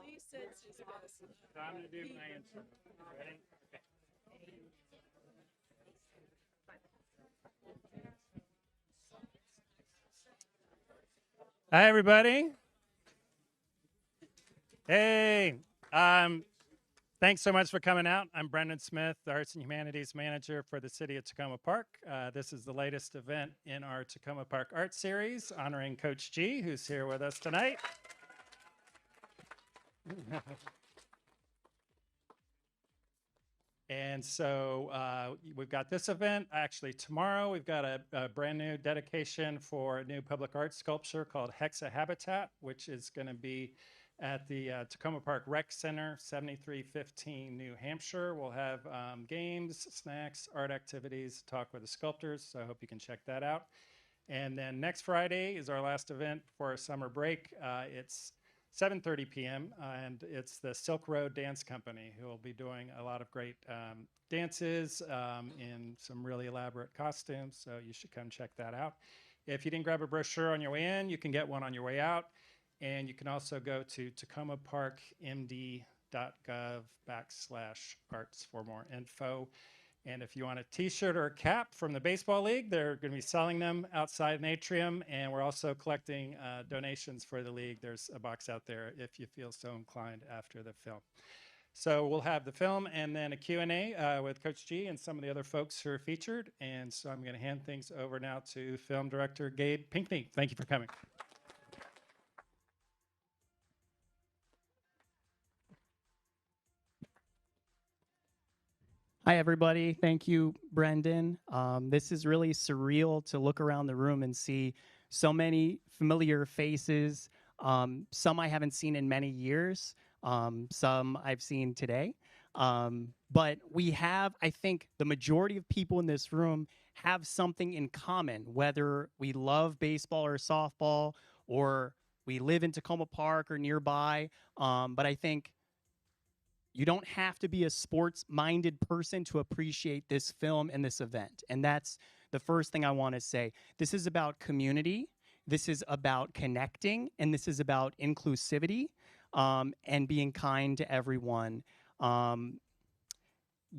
Lee says his best. I'm going to do my intro. Ready? Hi, everybody. Hey, thanks so much for coming out. I'm Brendan Smith, the Arts and Humanities Manager for the City of Takoma Park. This is the latest event in our Takoma Park Art Series, honoring Coach G, who's here with us tonight. And so we've got this event. Actually, tomorrow we've got a brand new dedication for a new public art sculpture called Hexa Habitat, which is going to be at the Takoma Park Rec Center, 7315 New Hampshire. We'll have games, snacks, art activities, talk with the sculptors. So I hope you can check that out. And then next Friday is our last event for our summer break. It's 7:30 p.m. And it's the Silk Road Dance Company who will be doing a lot of great dances in some really elaborate costumes. So you should come check that out. If you didn't grab a brochure on your way in, you can get one on your way out. And you can also go to tacomaparkmd.gov/arts for more info. And if you want a t-shirt or a cap from the Baseball League, they're going to be selling them outside an atrium. And we're also collecting donations for the league. There's a box out there if you feel so inclined after the film. So we'll have the film and then a Q&A with Coach G and some of the other folks who are featured. And so I'm going to hand things over now to film director Gabe Pinkney. Thank you for coming. Hi, everybody. Thank you, Brendan. This is really surreal to look around the room and see so many familiar faces. Some I haven't seen in many years. Some I've seen today. But we have, I think, the majority of people in this room have something in common, whether we love baseball or softball, or we live in Takoma Park or nearby. But I think you don't have to be a sports-minded person to appreciate this film and this event. And that's the first thing I want to say. This is about community. This is about connecting. And this is about inclusivity and being kind to everyone.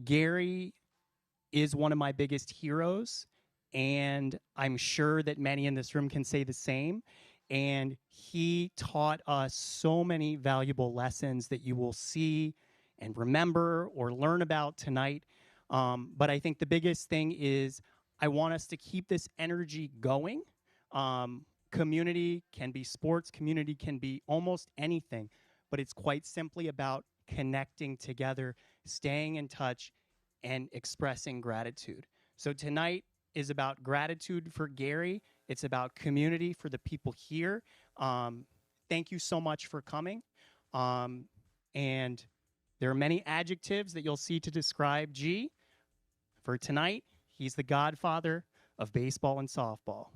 Gary is one of my biggest heroes. And I'm sure that many in this room can say the same. And he taught us so many valuable lessons that you will see and remember or learn about tonight. But I think the biggest thing is I want us to keep this energy going. Community can be sports, community can be almost anything, but it's quite simply about connecting together, staying in touch, and expressing gratitude. So tonight is about gratitude for Gary. It's about community for the people here. Thank you so much for coming. And there are many adjectives that you'll see to describe G. For tonight, he's the godfather of baseball and softball.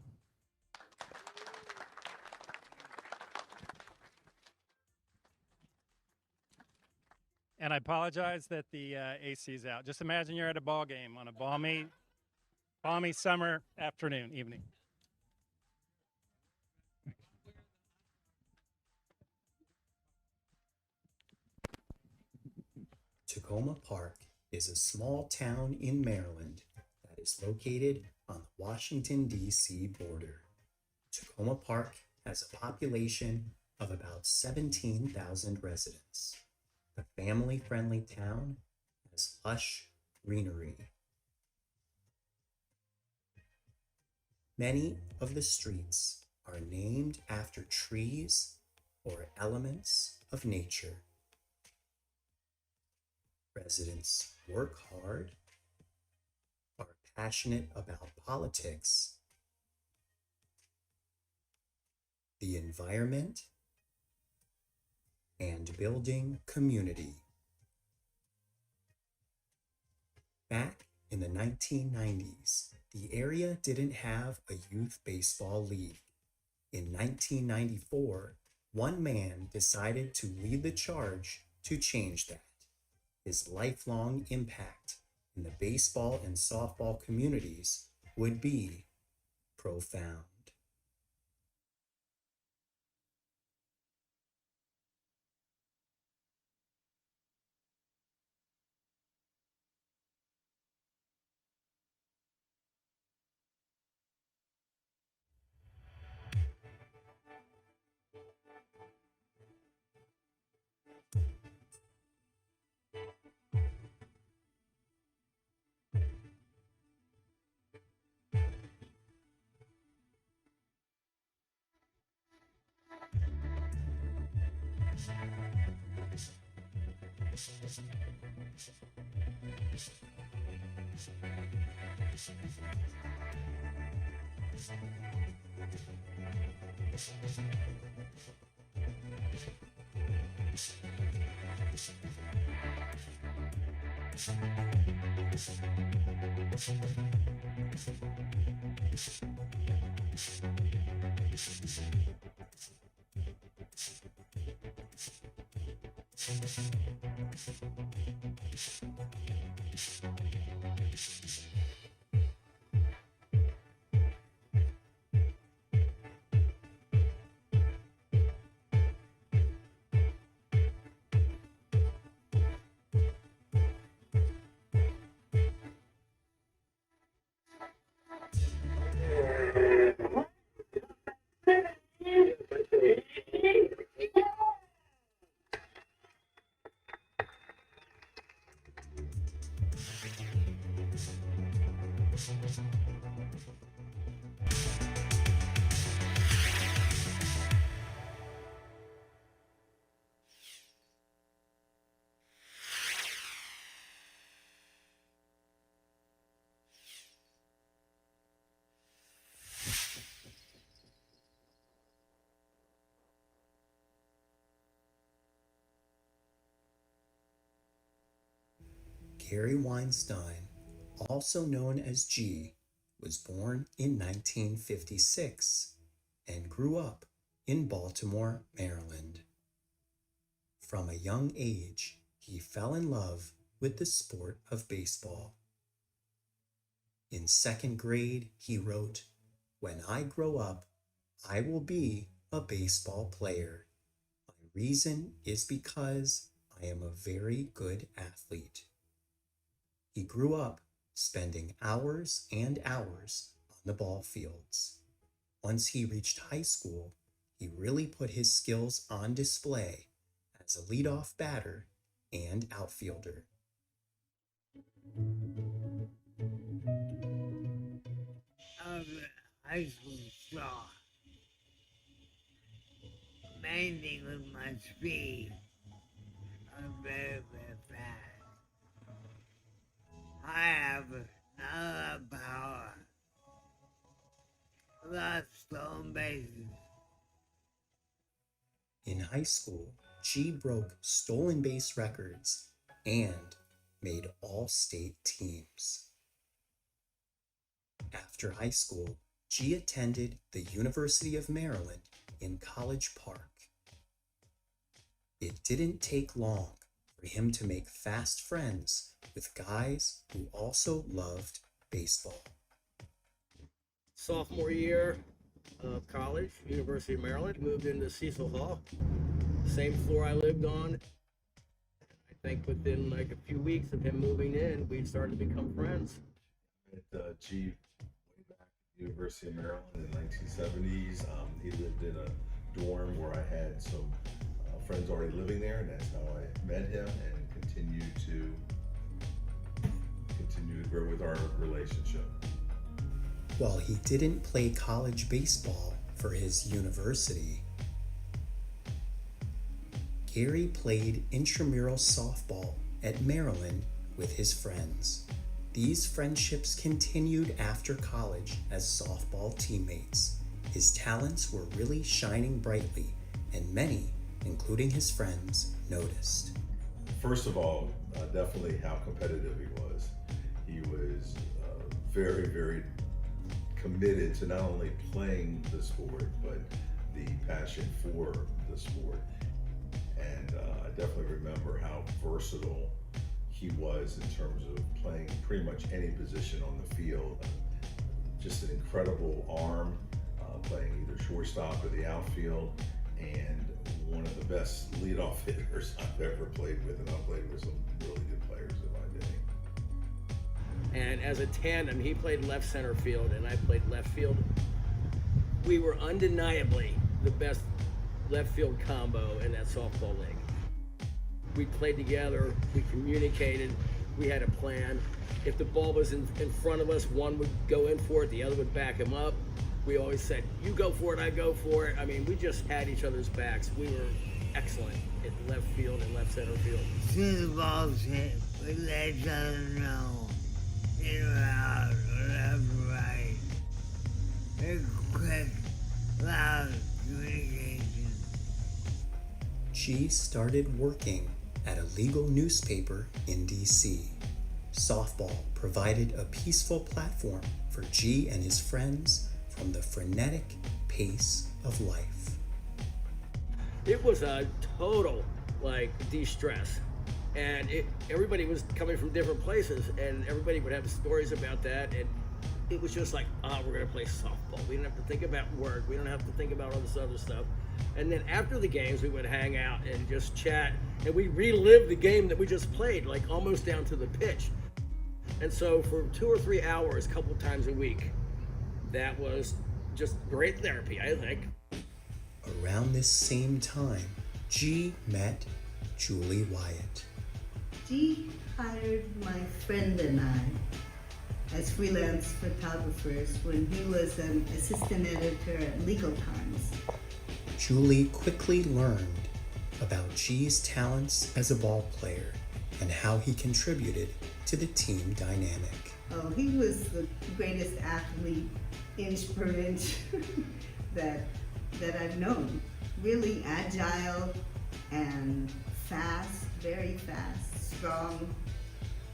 And I apologize that the AC is out. Just imagine you're at a ball game on a balmy summer afternoon, evening. Takoma Park is a small town in Maryland that is located on the Washington, D.C. border. Takoma Park has a population of about 17,000 residents. The family-friendly town has lush greenery. Many of the streets are named after trees or elements of nature. Residents work hard, are passionate about politics, the environment, and building community. Back in the 1990s, the area didn't have a youth baseball league. In 1994, one man decided to lead the charge to change that. his lifelong impact in the baseball and softball communities would be profound. Gary Weinstein, also known as G, was born in 1956 and grew up in Baltimore, Maryland. From a young age, he fell in love with the sport of baseball. In second grade, he wrote, "When I grow up, I will be a baseball player. My reason is because I am a very good athlete." He grew up spending hours and hours on the ball fields. Once he reached high school, he really put his skills on display as a leadoff batter and outfielder. High school saw. Main thing was my speed. I'm very, very fast. I have a lot of power. A lot of stolen bases. In high school, G broke stolen base records and made all-state teams. After high school, G attended the University of Maryland in College Park. It didn't take long for him to make fast friends with guys who also loved baseball. Sophomore year of college, University of Maryland, moved into Cecil Hall, same floor I lived on. I think within like a few weeks of him moving in, we started to become friends. Met G way back at the University of Maryland in the 1970s. He lived in a dorm where I had some friends already living there, and that's how I met him and continued to grow with our relationship. While he didn't play college baseball for his university, Gary played intramural softball at Maryland with his friends. These friendships continued after college as softball teammates. His talents were really shining brightly, and many, including his friends, noticed. First of all, definitely how competitive he was. He was very, very committed to not only playing the sport, but the passion for the sport. And I definitely remember how versatile he was in terms of playing pretty much any position on the field. Just an incredible arm, playing either shortstop or the outfield, and one of the best leadoff hitters I've ever played with, and I've played with some really good players in my day. And as a tandem, he played left center field and I played left field. We were undeniably the best left field combo in that softball league. We played together, we communicated, we had a plan. If the ball was in front of us, one would go in for it, the other would back him up. We always said, you go for it, I go for it. I mean, we just had each other's backs. We were excellent at left field and left center field. As soon as the ball's hit, we let each other know. In or out, left, right. Very quick, loud communication. G started working at a legal newspaper in DC. Softball provided a peaceful platform for G and his friends from the frenetic pace of life. It was a total, de-stress. And everybody was coming from different places, and everybody would have stories about that. And it was just like, we're going to play softball. We didn't have to think about work. We don't have to think about all this other stuff. And then after the games, we would hang out and just chat. And we relived the game that we just played, almost down to the pitch. And so for 2 or 3 hours, a couple times a week, that was just great therapy, I think. Around this same time, G met Julie Wyatt. G hired my friend and I as freelance photographers when he was an assistant editor at Legal Times. Julie quickly learned about G's talents as a ball player and how he contributed to the team dynamic. Oh, he was the greatest athlete, inch per inch, that I've known. Really agile and fast, very fast, strong.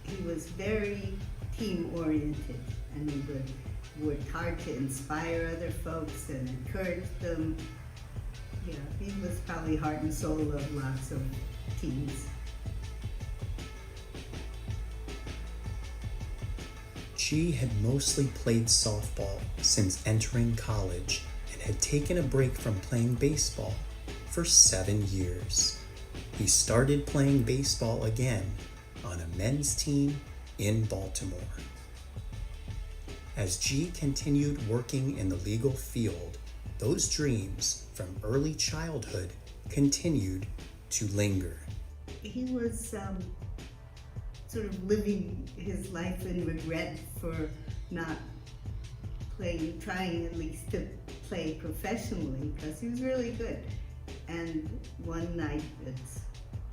He was very team-oriented, and he would work hard to inspire other folks and encourage them. Yeah, he was probably heart and soul of lots of teams. G had mostly played softball since entering college and had taken a break from playing baseball for 7 years. He started playing baseball again on a men's team in Baltimore. As G continued working in the legal field, those dreams from early childhood continued to linger. He was sort of living his life in regret for not trying at least to play professionally, because he was really good. And one night at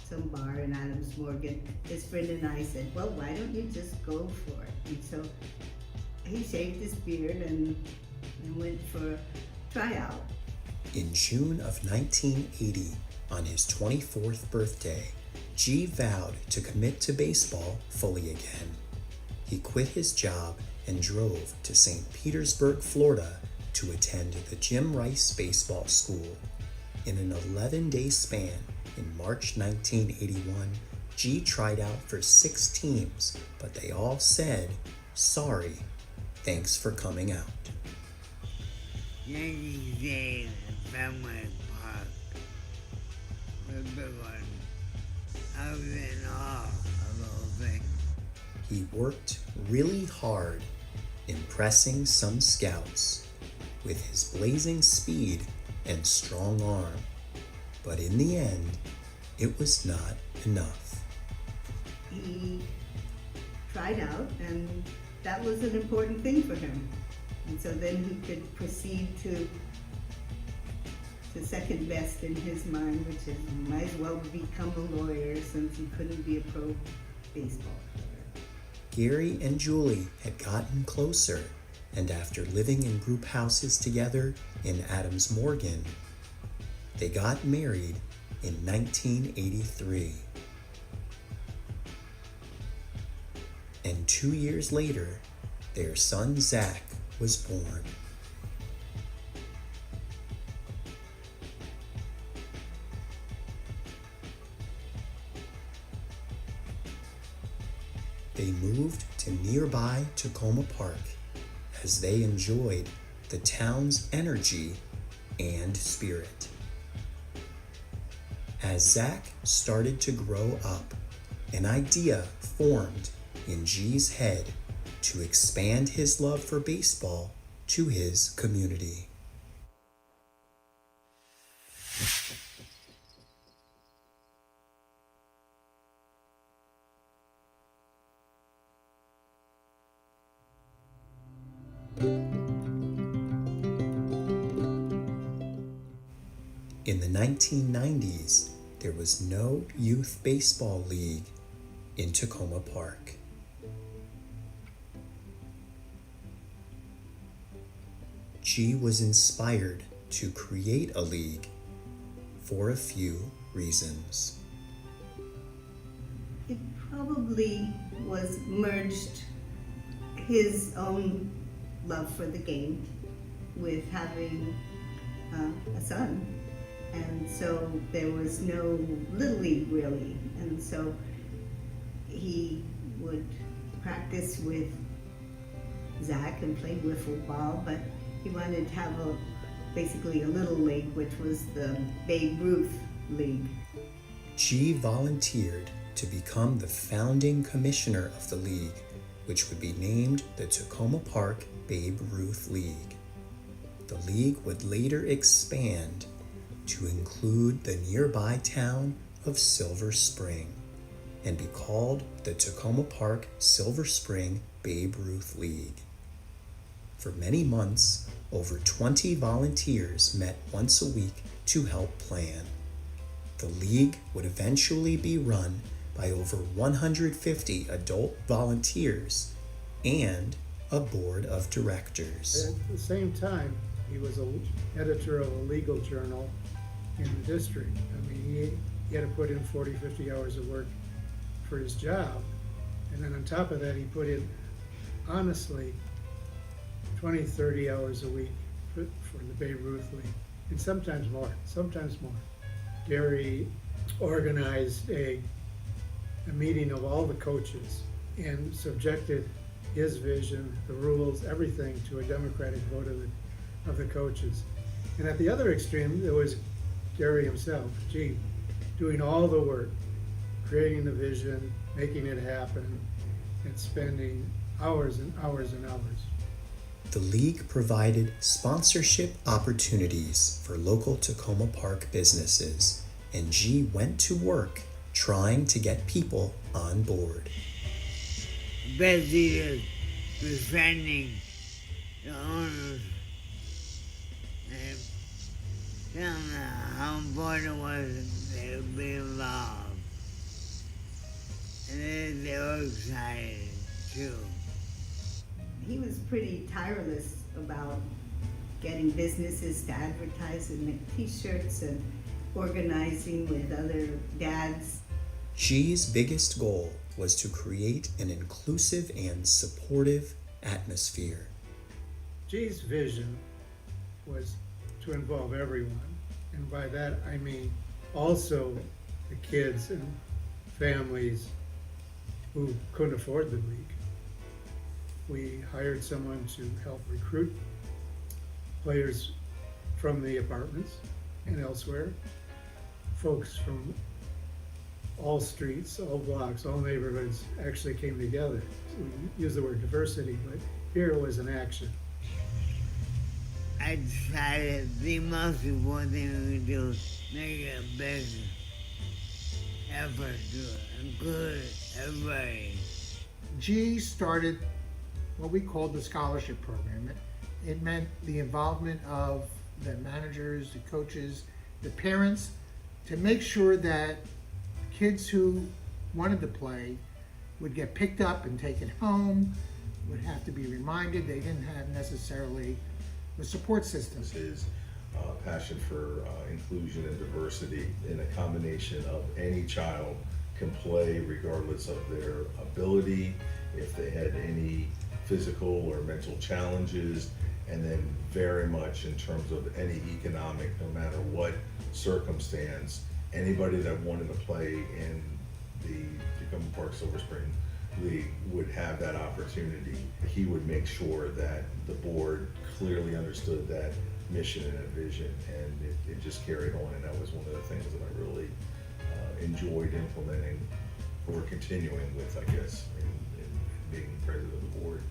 some bar in Adams Morgan, his friend and I said, well, why don't you just go for it? And so he shaved his beard and went for a tryout. In June of 1980, on his 24th birthday, G vowed to commit to baseball fully again. He quit his job and drove to St. Petersburg, Florida to attend the Jim Rice Baseball School. In an 11-day span in March 1981, G tried out for 6 teams, but they all said, sorry, thanks for coming out. Yankee Stadium in Fenway Park was a big one. I was in awe of the whole thing. He worked really hard, impressing some scouts with his blazing speed and strong arm. But in the end, it was not enough. He tried out, and that was an important thing for him. And so then he could proceed to second best in his mind, which is might as well become a lawyer since he couldn't be a pro baseball player. Gary and Julie had gotten closer, and after living in group houses together in Adams Morgan, they got married in 1983. And 2 years later, their son Zach was born. moved to nearby Takoma Park as they enjoyed the town's energy and spirit. As Zach started to grow up, an idea formed in G's head to expand his love for baseball to his community. In the 1990s, there was no youth baseball league in Takoma Park. G was inspired to create a league for a few reasons. It probably was merged his own love for the game with having a son. And so there was no Little League really. And so he would practice with Zach and play wiffle ball, but he wanted to have basically a little league, which was the Babe Ruth League. G volunteered to become the founding commissioner of the league, which would be named the Takoma Park Babe Ruth League. The league would later expand to include the nearby town of Silver Spring and be called the Takoma Park Silver Spring Babe Ruth League. For many months, over 20 volunteers met once a week to help plan. The league would eventually be run by over 150 adult volunteers and a board of directors. At the same time, he was an editor of a legal journal in the district. I mean, he had to put in 40, 50 hours of work for his job. And then on top of that, he put in, honestly, 20, 30 hours a week for the Babe Ruth League. And sometimes more. Gary organized a meeting of all the coaches and subjected his vision, the rules, everything to a democratic vote of the coaches. And at the other extreme, there was Gary himself, G, doing all the work, creating the vision, making it happen, and spending hours and hours and hours. The league provided sponsorship opportunities for local Takoma Park businesses, and G went to work trying to get people on board. Bessie was befriending the owners and telling them how important it was that they would be involved. And then they were excited too. He was pretty tireless about getting businesses to advertise and make t-shirts and organizing with other dads. G's biggest goal was to create an inclusive and supportive atmosphere. G's vision was to involve everyone. And by that, I mean also the kids and families who couldn't afford the league. We hired someone to help recruit players from the apartments and elsewhere, folks from all streets, all blocks, all neighborhoods actually came together. So we use the word diversity, but here it was an action. I decided the most important thing we could do is make a big effort to include everybody. G started what we called the scholarship program. It meant the involvement of the managers, the coaches, the parents, to make sure that kids who wanted to play would get picked up and taken home, would have to be reminded they didn't have necessarily the support system. His passion for inclusion and diversity in a combination of any child can play regardless of their ability, if they had any physical or mental challenges, and then very much in terms of any economic, no matter what circumstance, anybody that wanted to play in the Takoma Park Silver Spring League would have that opportunity, he would make sure that the board clearly understood that mission and that vision, and it just carried on. And that was one of the things that I really enjoyed implementing or continuing with, I guess, in being president of the board.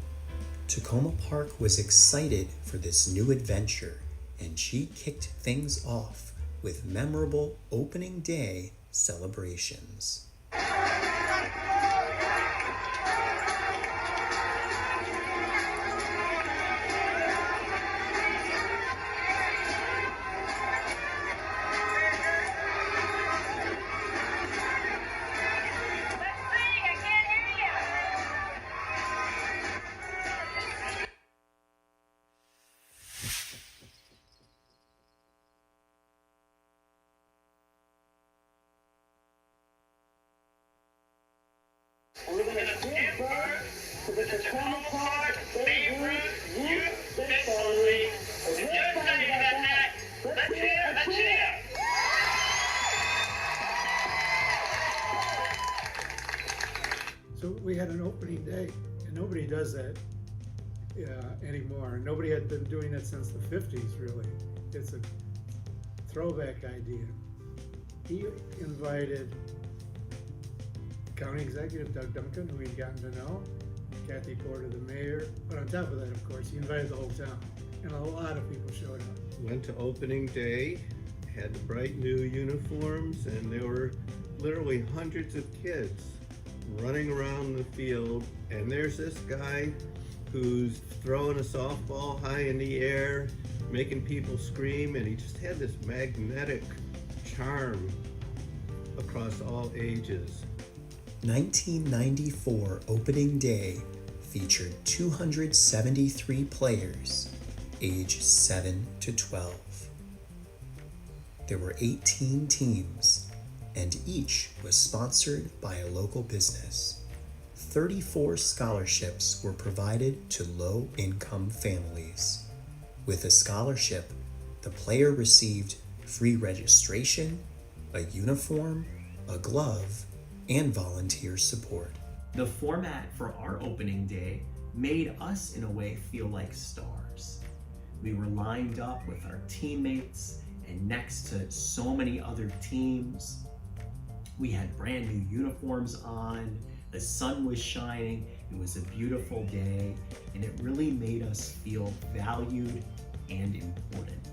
Takoma Park was excited for this new adventure, and she kicked things off with memorable opening day celebrations. And we're going to give birth to the Takoma Park Babe Ruth Youth Baseball League. And we're excited about that. Let's hear a cheer. So we had an opening day, and nobody does that anymore. Nobody had been doing it since the 50s, really. It's a throwback idea. He invited County Executive Doug Duncan, who he'd gotten to know, Kathy Porter, the mayor, but on top of that, of course, he invited the whole town, and a lot of people showed up. Went to opening day, had the bright new uniforms, and there were literally hundreds of kids running around the field, and there's this guy who's throwing a softball high in the air, making people scream, and he just had this magnetic charm across all ages. 1994 opening day featured 273 players aged 7 to 12. There were 18 teams, and each was sponsored by a local business. 34 scholarships were provided to low-income families. With a scholarship, the player received free registration, a uniform, a glove, and volunteer support. The format for our opening day made us, in a way, feel like stars. We were lined up with our teammates and next to so many other teams. We had brand new uniforms on, the sun was shining, it was a beautiful day, and it really made us feel valued and important.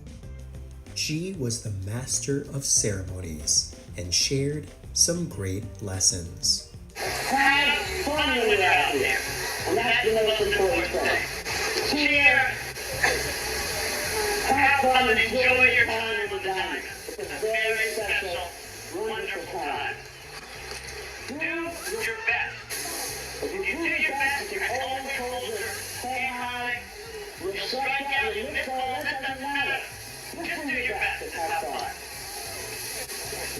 G was the master of ceremonies and shared some great lessons. Have fun when you're out there, and that's the most important thing. Cheer, have fun, and enjoy your time in the diamond. It's a very special, wonderful time. Do your best. If you do your best, you're hold your shoulder, head high, you'll strike out, you miss balls, that doesn't matter. Just do your best and have fun.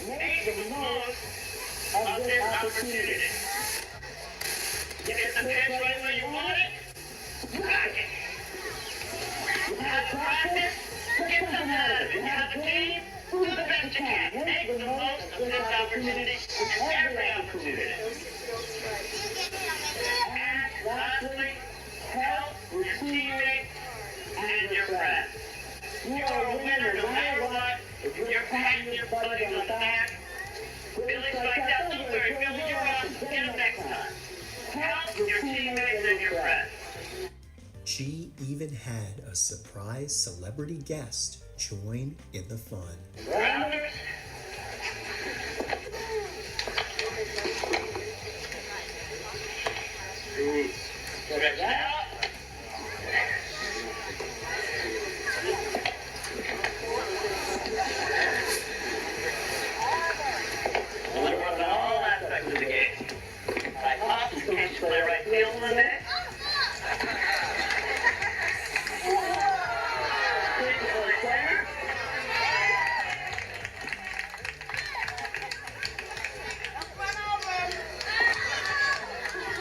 Make the most of this opportunity. Get the pitch right where you want it, rock it. You have practice, get some out of it. You have a team, do the best you can. Make the most of this opportunity, which is every opportunity. And lastly, help your teammates and your friends. You are a winner no matter what. If you're patting your buddy on the back, Billy strikes out, don't worry, Billy, you're on. Get him next time. Help your teammates and your friends. G even had a surprise celebrity guest join in the fun. Rounders. Stretch out. Play right field one day.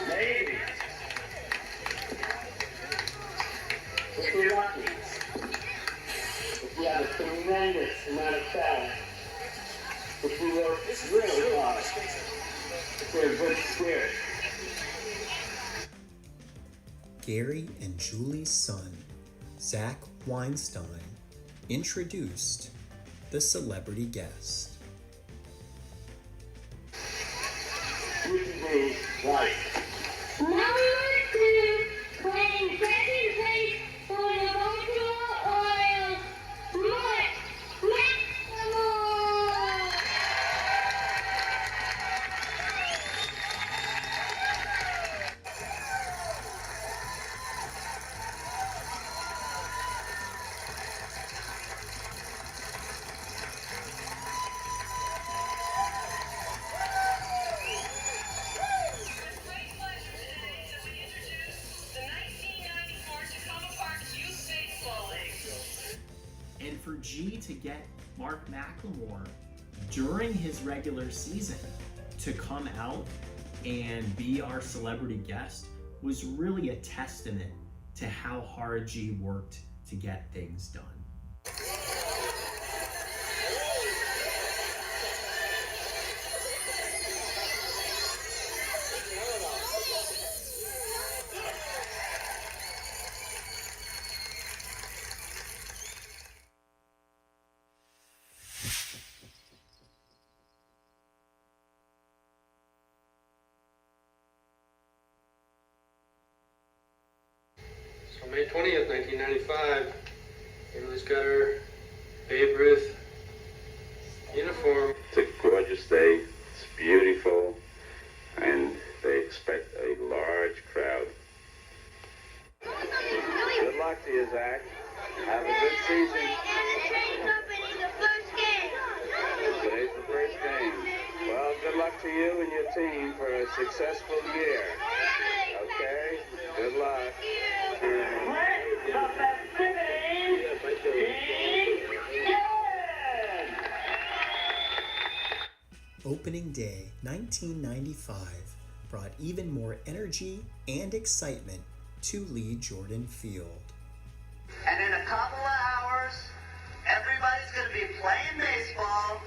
Maybe. If we're lucky, if we have a tremendous amount of talent, if we work really hard, if we're a good spirit, Gary and Julie's son, Zach Weinstein, introduced the celebrity guest. Now we want to claim second place for the emotional oil. Mark Maximo! And for G to get Mark McLemore during his regular season to come out and be our celebrity guest was really a testament to how hard G worked to get things done. So May 20th, 1995, Emily's got her Babe Ruth uniform. It's a gorgeous day. It's beautiful, and they expect a large crowd. Good luck to you, Zach. Have a good season. Today's the first game. Well, good luck to you and your team for a successful year. Okay? Good luck. Opening Day 1995 brought even more energy and excitement to Lee Jordan Field. And in a couple of hours, everybody's going to be playing baseball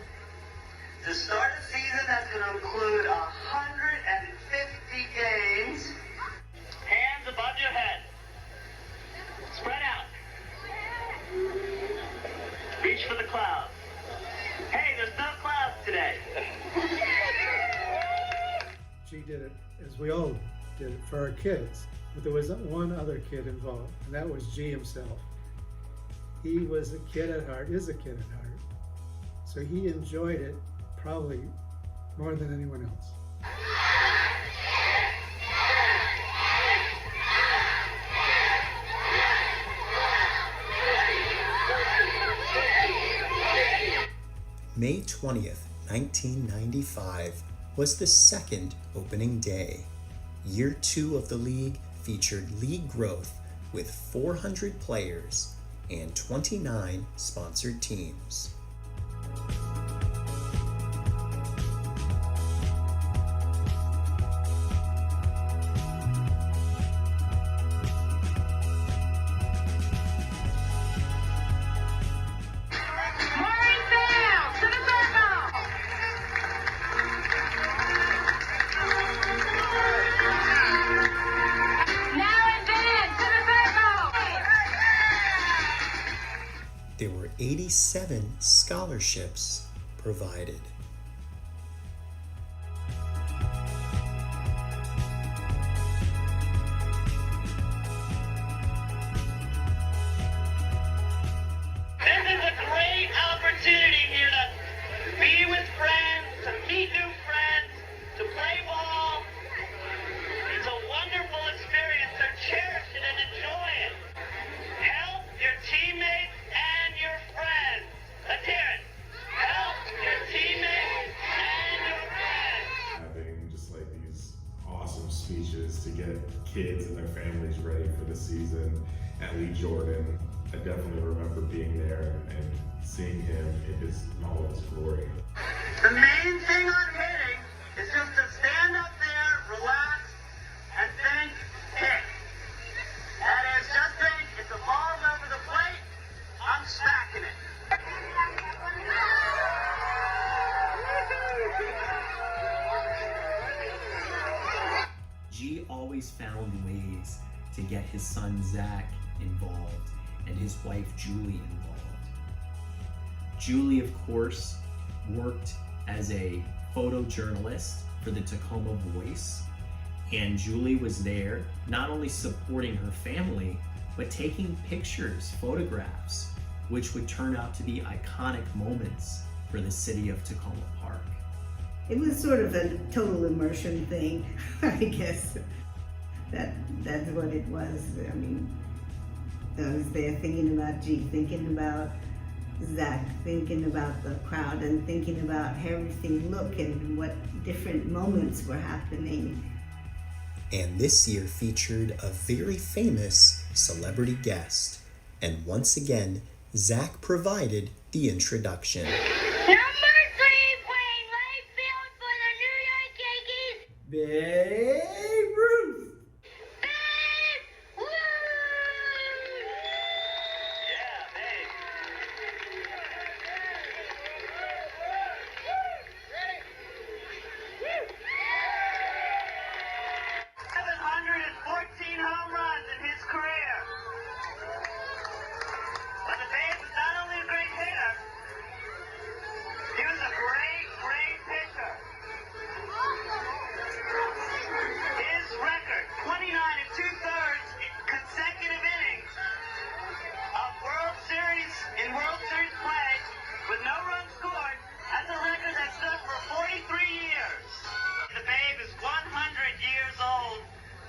to start a season that's going to include 150 games. Hands above your head. Spread out. Reach for the clouds. Hey, there's no clouds today. She did it, as we all did it, for our kids. But there was one other kid involved, and that was G himself. He was a kid at heart, is a kid at heart. So he enjoyed it probably more than anyone else. May 20th, 1995 was the second opening day. Year 2 of the league featured league growth with 400 players and 29 sponsored teams. There were 87 scholarships provided. This is a great opportunity here to be with friends, to meet new friends, to play ball. It's a wonderful experience, so cherish it and enjoy it. Help your teammates and your friends. Let's hear it. Help your teammates and your friends. Having just like these awesome speeches to get kids and their families ready for the season at Lee Jordan. I definitely remember being there and seeing him in all of his glory. The main thing on hitting is just to stand up there, relax, and think, hit. That is, just think, if the ball's over the plate, I'm smacking it. G always found ways to to get his son Zach involved and his wife Julie involved. Julie, of course, worked as a photojournalist for the Takoma Voice, and Julie was there not only supporting her family, but taking pictures, photographs, which would turn out to be iconic moments for the city of Takoma Park. It was sort of a total immersion thing, I guess. That's what it was. I mean, I was there thinking about G, thinking about Zach, thinking about the crowd, and thinking about how everything looked and what different moments were happening. And this year featured a very famous celebrity guest. And once again, Zach provided the introduction. Number 3 playing right field for the New York Yankees. Babe Ruth. Babe Ruth! Yeah, Babe. 714 home runs in his career. But the Babe was not only a great hitter, he was a great, great pitcher. His record, 29 and 2/3 consecutive innings of World Series play with no runs scored. That's a record that stood for 43 years. The Babe is 100 years old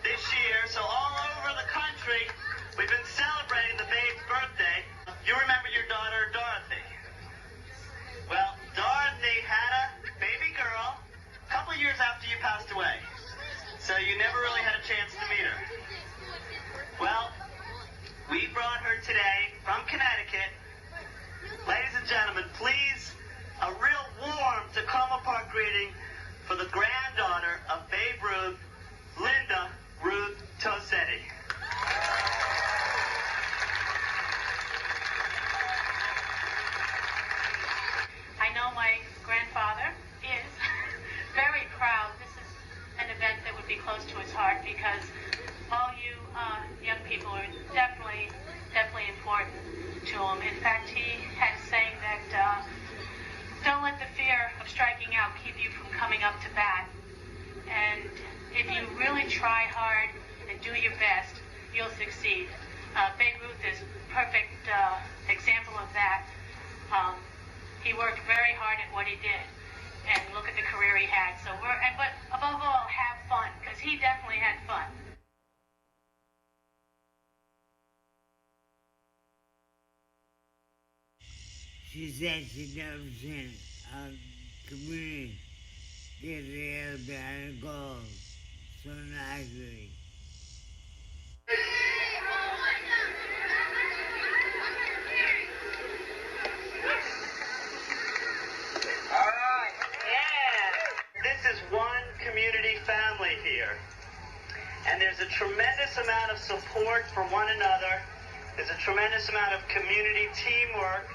this year, so all over the country, we've been celebrating the Babe's birthday. You remember your daughter, Dorothy. Well, Dorothy had a baby girl a couple years after you passed away, so you never really had a chance to meet her. Well, we brought her today from Connecticut. Ladies and gentlemen, please, a real warm Takoma Park greeting for the granddaughter of Babe Ruth, Linda Ruth Tosetti. I know my grandfather is very proud. This is an event that would be close to his heart because all you young people are definitely important to him. In fact, he had a saying that don't let the fear of striking out keep you from coming up to bat. And if you really try hard and do your best, you'll succeed. Babe Ruth is a perfect example of that. He worked very hard at what he did, and look at the career he had. So but above all, have fun, because he definitely had fun. She said she never seen a community get there behind a goal so nicely. All right. Yeah. This is one community family here. And there's a tremendous amount of support for one another. There's a tremendous amount of community teamwork.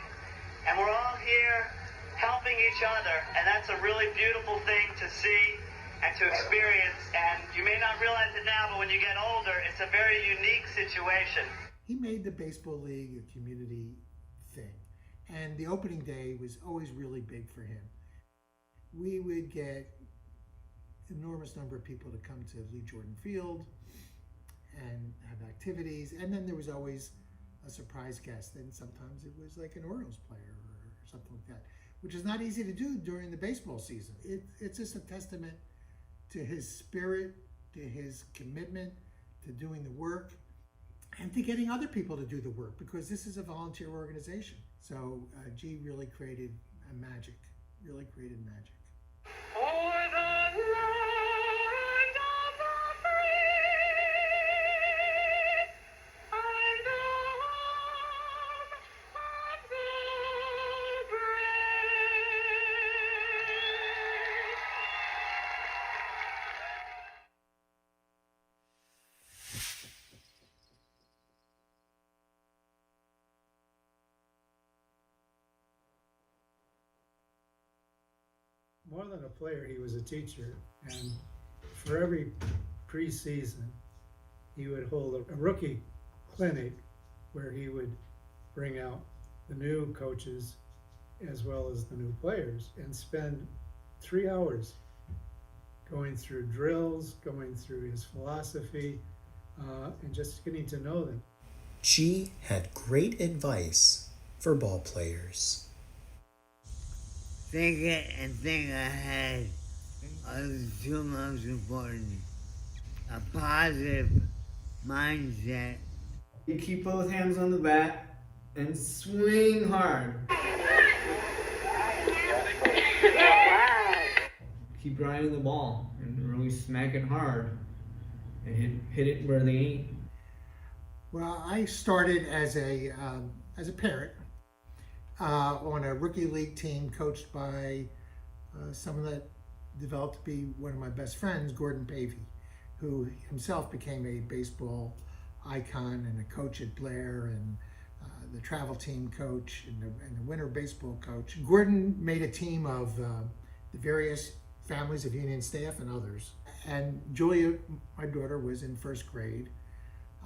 And we're all here helping each other. And that's a really beautiful thing to see and to experience. And you may not realize it now, but when you get older, it's a very unique situation. He made the baseball league a community thing, and the opening day was always really big for him. We would get enormous number of people to come to Lee Jordan Field and have activities, and then there was always a surprise guest, and sometimes it was like an Orioles player or something like that, which is not easy to do during the baseball season. It's just a testament to his spirit, to his commitment to doing the work, and to getting other people to do the work, because this is a volunteer organization. So G really created magic. For the land of the free and the home of the brave. More than a player, he was a teacher, and for every preseason, he would hold a rookie clinic where he would bring out the new coaches as well as the new players and spend 3 hours going through drills, going through his philosophy, and just getting to know them. G had great advice for ball players. Think it and think ahead are the two most important. A positive mindset. You keep both hands on the bat and swing hard. Keep grinding the ball and really smack it hard and hit it where they ain't. Well, I started as a parent on a rookie league team coached by someone that developed to be one of my best friends, Gordon Pavey, who himself became a baseball icon and a coach at Blair and the travel team coach and the winter baseball coach. Gordon made a team of the various families of union staff and others. And Julia, my daughter, was in first grade.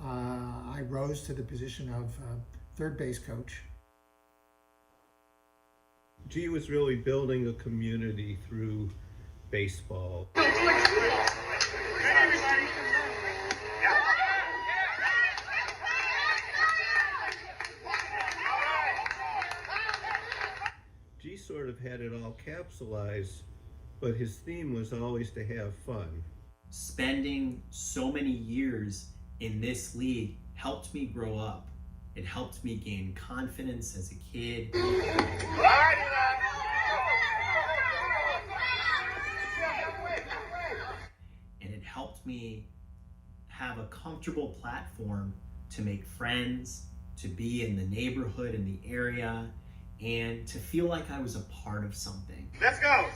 I rose to the position of third base coach. G was really building a community through baseball. G sort of had it all capsulized, but his theme was always to have fun. Spending so many years in this league helped me grow up. It helped me gain confidence as a kid. And it helped me have a comfortable platform to make friends, to be in the neighborhood, in the area, and to feel like I was a part of something. Let's go.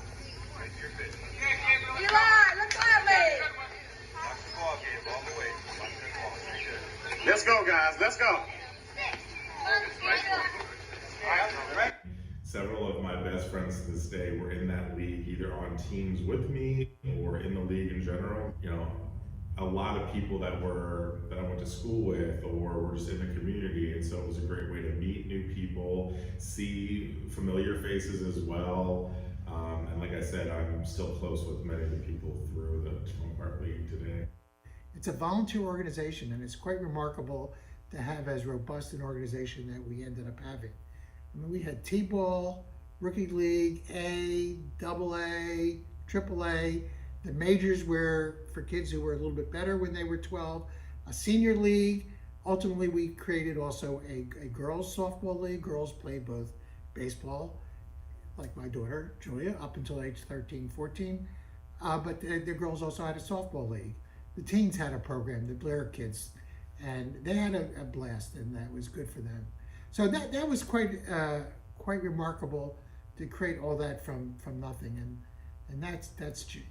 Eli, look at me. Let's go, guys. Let's go. Several of my best friends to this day were in that league, either on teams with me or in the league in general. You know, a lot of people that I went to school with or were just in the community, and so it was a great way to meet new people, see familiar faces as well. And like I said, I'm still close with many of the people through the Takoma Park League today. It's a volunteer organization, and it's quite remarkable to have as robust an organization that we ended up having. I mean, we had T-ball, Rookie League, A, AA, AAA. The majors were for kids who were a little bit better when they were 12. A senior league. Ultimately, we created also a girls softball league. Girls played both baseball, like my daughter, Julia, up until age 13, 14. But the girls also had a softball league. The teens had a program, the Blair kids, and they had a blast, and that was good for them. So that was quite remarkable to create all that from nothing, and that's G.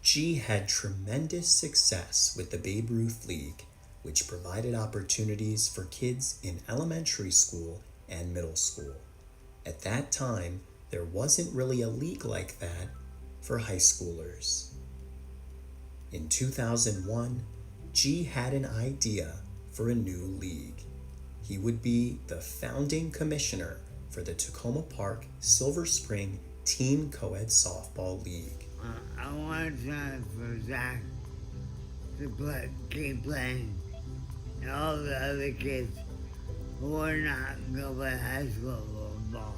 G had tremendous success with the Babe Ruth League, which provided opportunities for kids in elementary school and middle school. At that time, there wasn't really a league like that for high schoolers. In 2001, G had an idea for a new league. He would be the founding commissioner for the Takoma Park Silver Spring Teen Co-ed Softball League. I want time for Zach to keep playing, and all the other kids who are not going to play high school ball.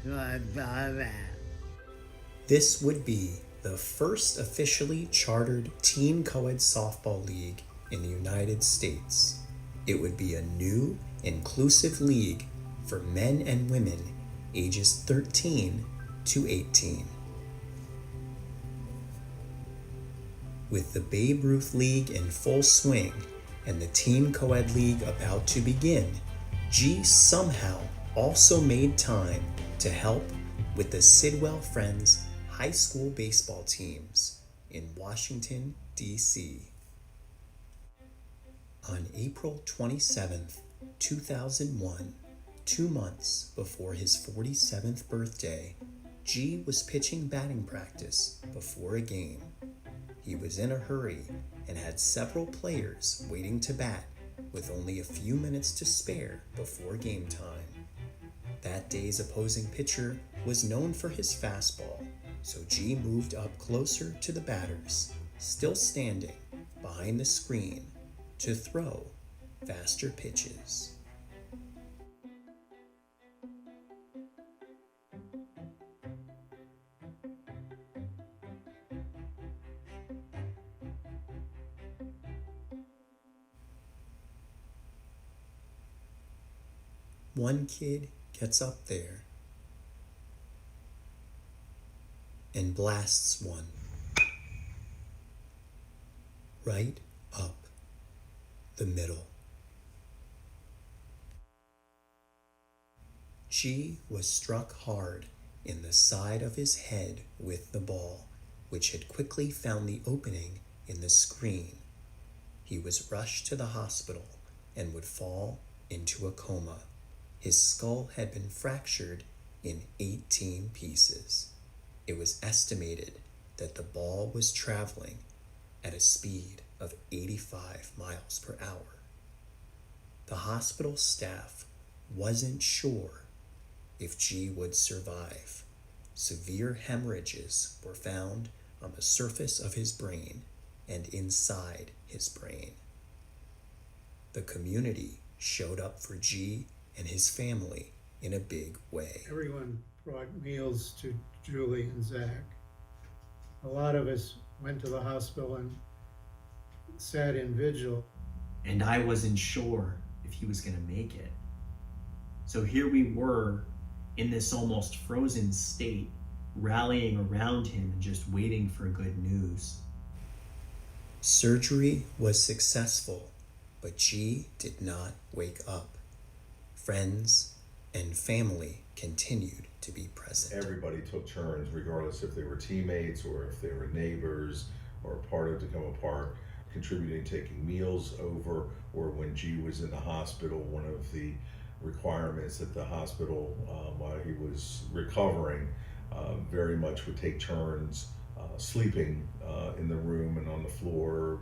So I thought of that. This would be the first officially chartered teen co-ed softball league in the United States. It would be a new, inclusive league for men and women ages 13 to 18. With the Babe Ruth League in full swing and the Teen Co-ed League about to begin, G somehow also made time to help with the Sidwell Friends high school baseball teams in Washington, D.C. On April 27th, 2001, 2 months before his 47th birthday, G was pitching batting practice before a game. He was in a hurry and had several players waiting to bat with only a few minutes to spare before game time. That day's opposing pitcher was known for his fastball, so G moved up closer to the batters, still standing behind the screen, to throw faster pitches. One kid gets up there and blasts one right up the middle. G was struck hard in the side of his head with the ball, which had quickly found the opening in the screen. He was rushed to the hospital and would fall into a coma. His skull had been fractured in 18 pieces. It was estimated that the ball was traveling at a speed of 85 miles per hour. The hospital staff wasn't sure if G would survive. Severe hemorrhages were found on the surface of his brain and inside his brain. The community showed up for G and his family in a big way. Everyone brought meals to Julie and Zach. A lot of us went to the hospital and sat in vigil. And I wasn't sure if he was gonna make it. So here we were in this almost frozen state, rallying around him and just waiting for good news. Surgery was successful, but G did not wake up. Friends and family continued to be present. Everybody took turns, regardless if they were teammates or if they were neighbors or part of Takoma Park, contributing, taking meals over, or when G was in the hospital, one of the requirements at the hospital while he was recovering, very much would take turns sleeping in the room and on the floor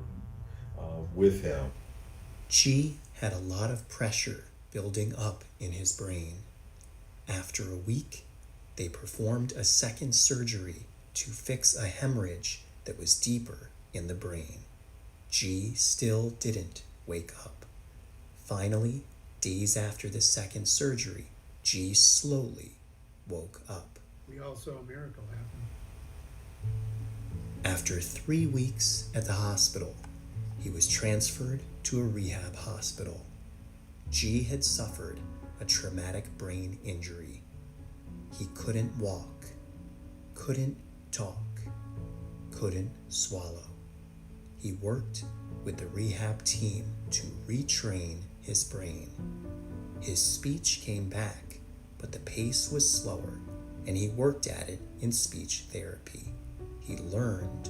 with him. G had a lot of pressure building up in his brain. After a week, they performed a second surgery to fix a hemorrhage that was deeper in the brain. G still didn't wake up. Finally, days after the second surgery, G slowly woke up. We all saw a miracle happen. After 3 weeks at the hospital, he was transferred to a rehab hospital. G had suffered a traumatic brain injury. He couldn't walk, couldn't talk, couldn't swallow. He worked with the rehab team to retrain his brain. His speech came back, but the pace was slower, and he worked at it in speech therapy. He learned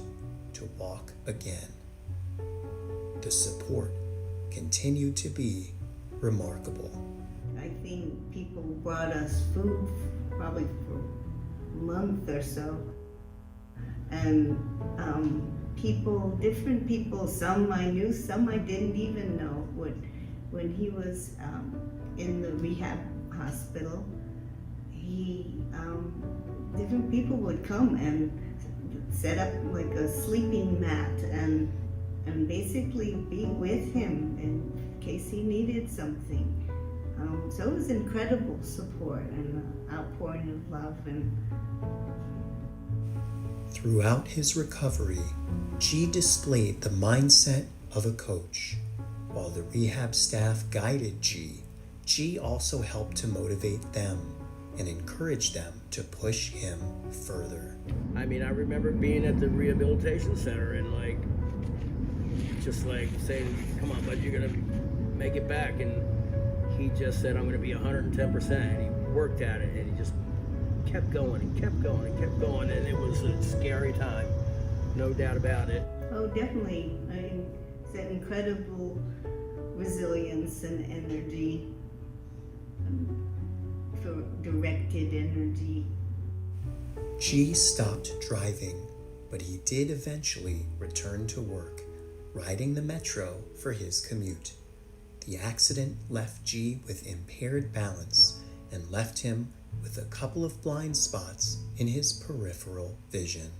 to walk again. The support continued to be remarkable. I think people brought us food probably for a month or so. And different people, some I knew, some I didn't even know. When he was in the rehab hospital, different people would come and set up like a sleeping mat and basically be with him in case he needed something. So it was incredible support and outpouring of love. Throughout his recovery, G displayed the mindset of a coach. While the rehab staff guided G also helped to motivate them and encourage them to push him further. I mean, I remember being at the rehabilitation center and just saying, come on, bud, you're gonna make it back. And he just said, I'm gonna be 110%. And he worked at it and he just kept going and kept going and kept going. And it was a scary time, no doubt about it. Oh, definitely. I mean, it's an incredible resilience and energy, for directed energy. G stopped driving, but he did eventually return to work, riding the metro for his commute. The accident left G with impaired balance and left him with a couple of blind spots in his peripheral vision.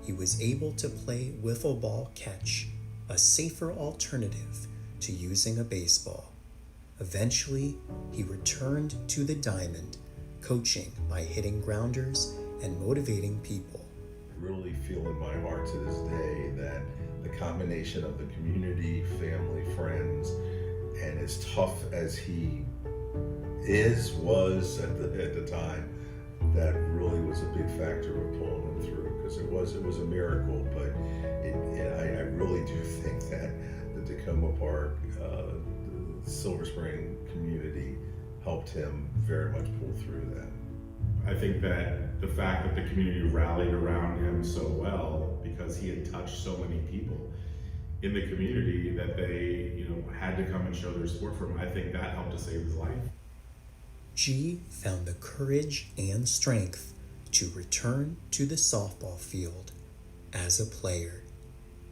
He was able to play wiffle ball catch, a safer alternative to using a baseball. Eventually, he returned to the diamond, coaching by hitting grounders and motivating people. I really feel in my heart to this day that the combination of the community, family, friends, and as tough as he was at the time, that really was a big factor of pulling him through, because it was a miracle. But I really do think that the Takoma Park, the Silver Spring community helped him very much pull through that. I think that the fact that the community rallied around him so well, because he had touched so many people in the community that they, had to come and show their support for him, I think that helped to save his life. G found the courage and strength to return to the softball field as a player.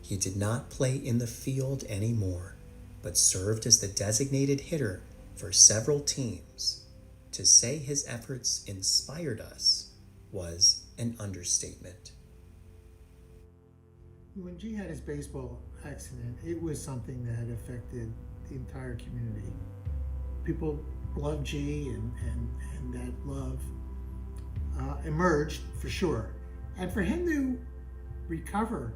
He did not play in the field anymore, but served as the designated hitter for several teams. To say his efforts inspired us was an understatement. When G had his baseball accident, it was something that affected the entire community. People loved G, and that love emerged for sure. And for him to recover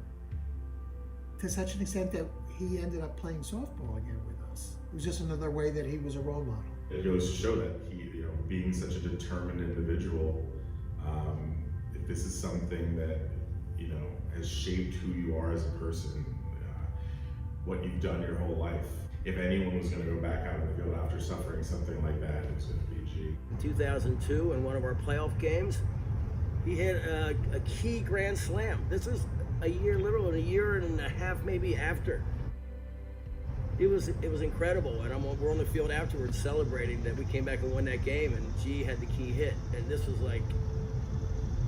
to such an extent that he ended up playing softball again with us, it was just another way that he was a role model. It goes to show that he, being such a determined individual, if this is something that, has shaped who you are as a person, what you've done your whole life. If anyone was going to go back out in the field after suffering something like that, it was going to be G. In 2002, in one of our playoff games, he hit a key grand slam. This is literally a year and a half maybe after. It was incredible, and we're on the field afterwards celebrating that we came back and won that game, and G had the key hit. And this was like,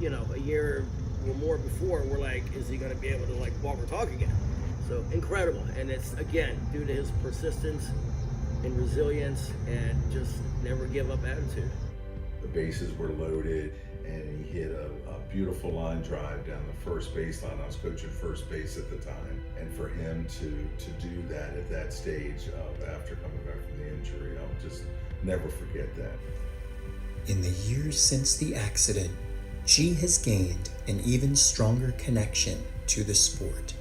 a year or more before. We're like, is he going to be able to walk or talk again? So incredible, and it's again due to his persistence and resilience and just never give up attitude. The bases were loaded, and he hit a beautiful line drive down the first baseline. I was coaching first base at the time, and for him to do that at that stage after coming back from the injury, I'll just never forget that. In the years since the accident, G has gained an even stronger connection to the sport.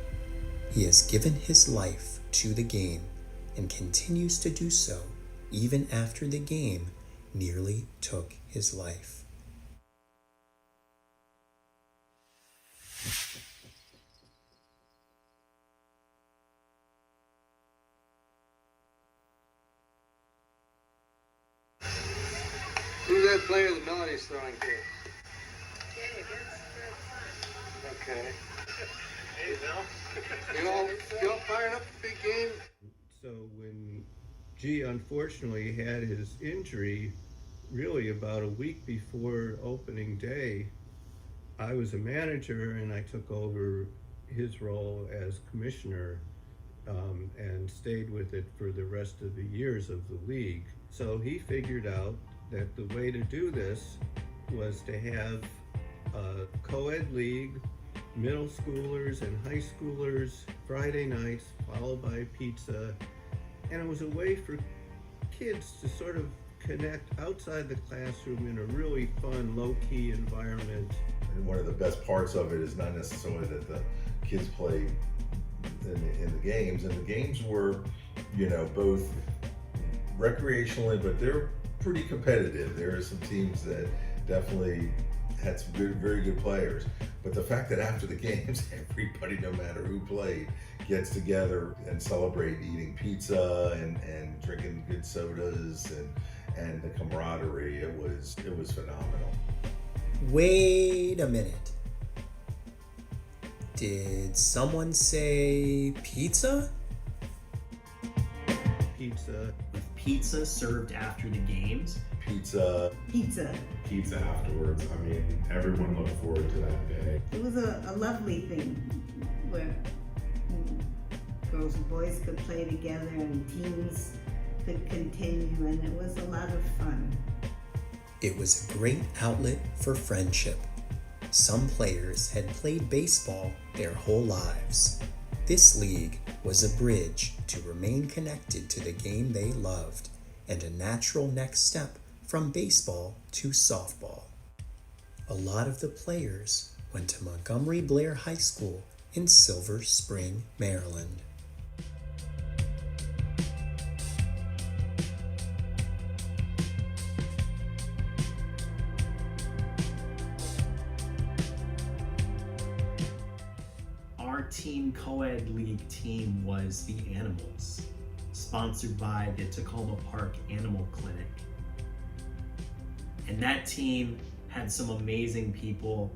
He has given his life to the game and continues to do so even after the game nearly took his life. Who's that player that Melody's throwing to? Okay. Hey, Bill. You all firing up a big game? So when G unfortunately had his injury, really about a week before opening day, I was a manager and I took over his role as commissioner and stayed with it for the rest of the years of the league. So he figured out that the way to do this was to have a co-ed league, middle schoolers and high schoolers, Friday nights, followed by pizza. And it was a way for kids to sort of connect outside the classroom in a really fun, low-key environment. And one of the best parts of it is not necessarily that the kids play in the games. And the games were, both recreationally, but they're pretty competitive. There are some teams that definitely had some very good players. But the fact that after the games, everybody, no matter who played, gets together and celebrate eating pizza and drinking good sodas and the camaraderie, it was phenomenal. Wait a minute. Did someone say pizza? pizza. With pizza served after the games. Pizza afterwards. I mean, everyone looked forward to that day. It was a lovely thing where girls and boys could play together and teams could continue, and it was a lot of fun. It was a great outlet for friendship. Some players had played baseball their whole lives. This league was a bridge to remain connected to the game they loved, and a natural next step from baseball to softball. A lot of the players went to Montgomery Blair High School in Silver Spring, Maryland. Our Teen Co-ed League team was the Animals, sponsored by the Takoma Park Animal Clinic. And that team had some amazing people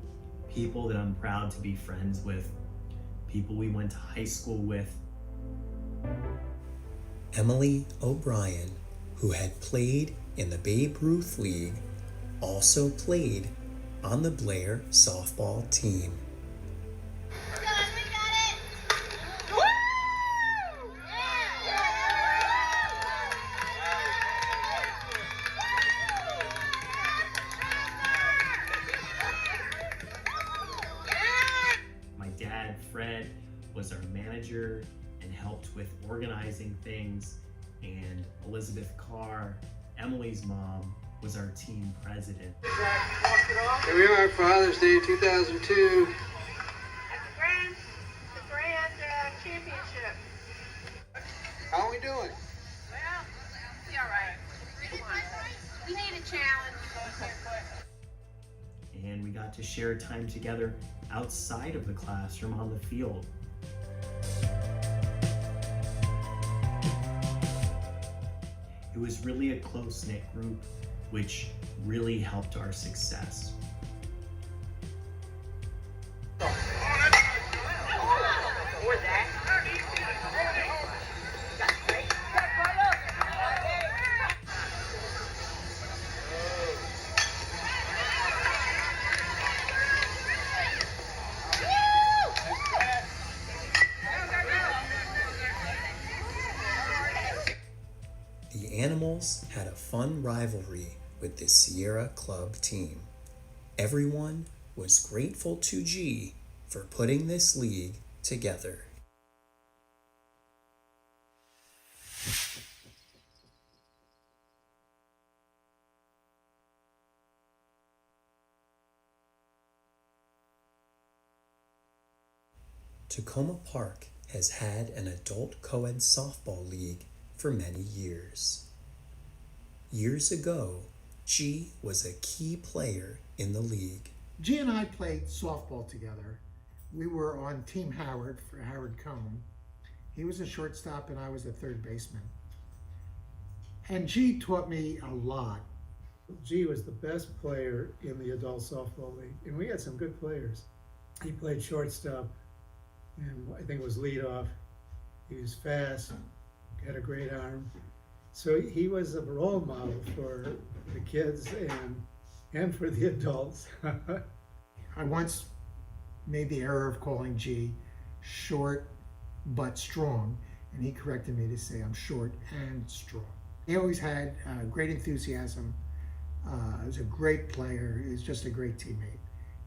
that I'm proud to be friends with, people we went to high school with. Emily O'Brien, who had played in the Babe Ruth League, also played on the Blair softball team. Fred was our manager and helped with organizing things, and Elizabeth Carr, Emily's mom, was our team president. Here we are, Father's Day 2002. The grand championship. How are we doing? Well, be all right. Come on. We need a challenge. And we got to share time together outside of the classroom on the field. It was really a close-knit group, which really helped our success. The Animals had a fun rivalry with the Sierra Club team. Everyone was grateful to G for putting this league together. Takoma Park has had an adult co-ed softball league for many years. Years ago, G was a key player in the league. G and I played softball together. We were on Team Howard for Howard Cohn. He was a shortstop and I was a third baseman. And G taught me a lot. G was the best player in the adult softball league, and we had some good players. He played shortstop, and I think it was leadoff. He was fast, had a great arm. So he was a role model for the kids and for the adults. I once made the error of calling G short but strong, and he corrected me to say I'm short and strong. He always had great enthusiasm. He was a great player. He was just a great teammate.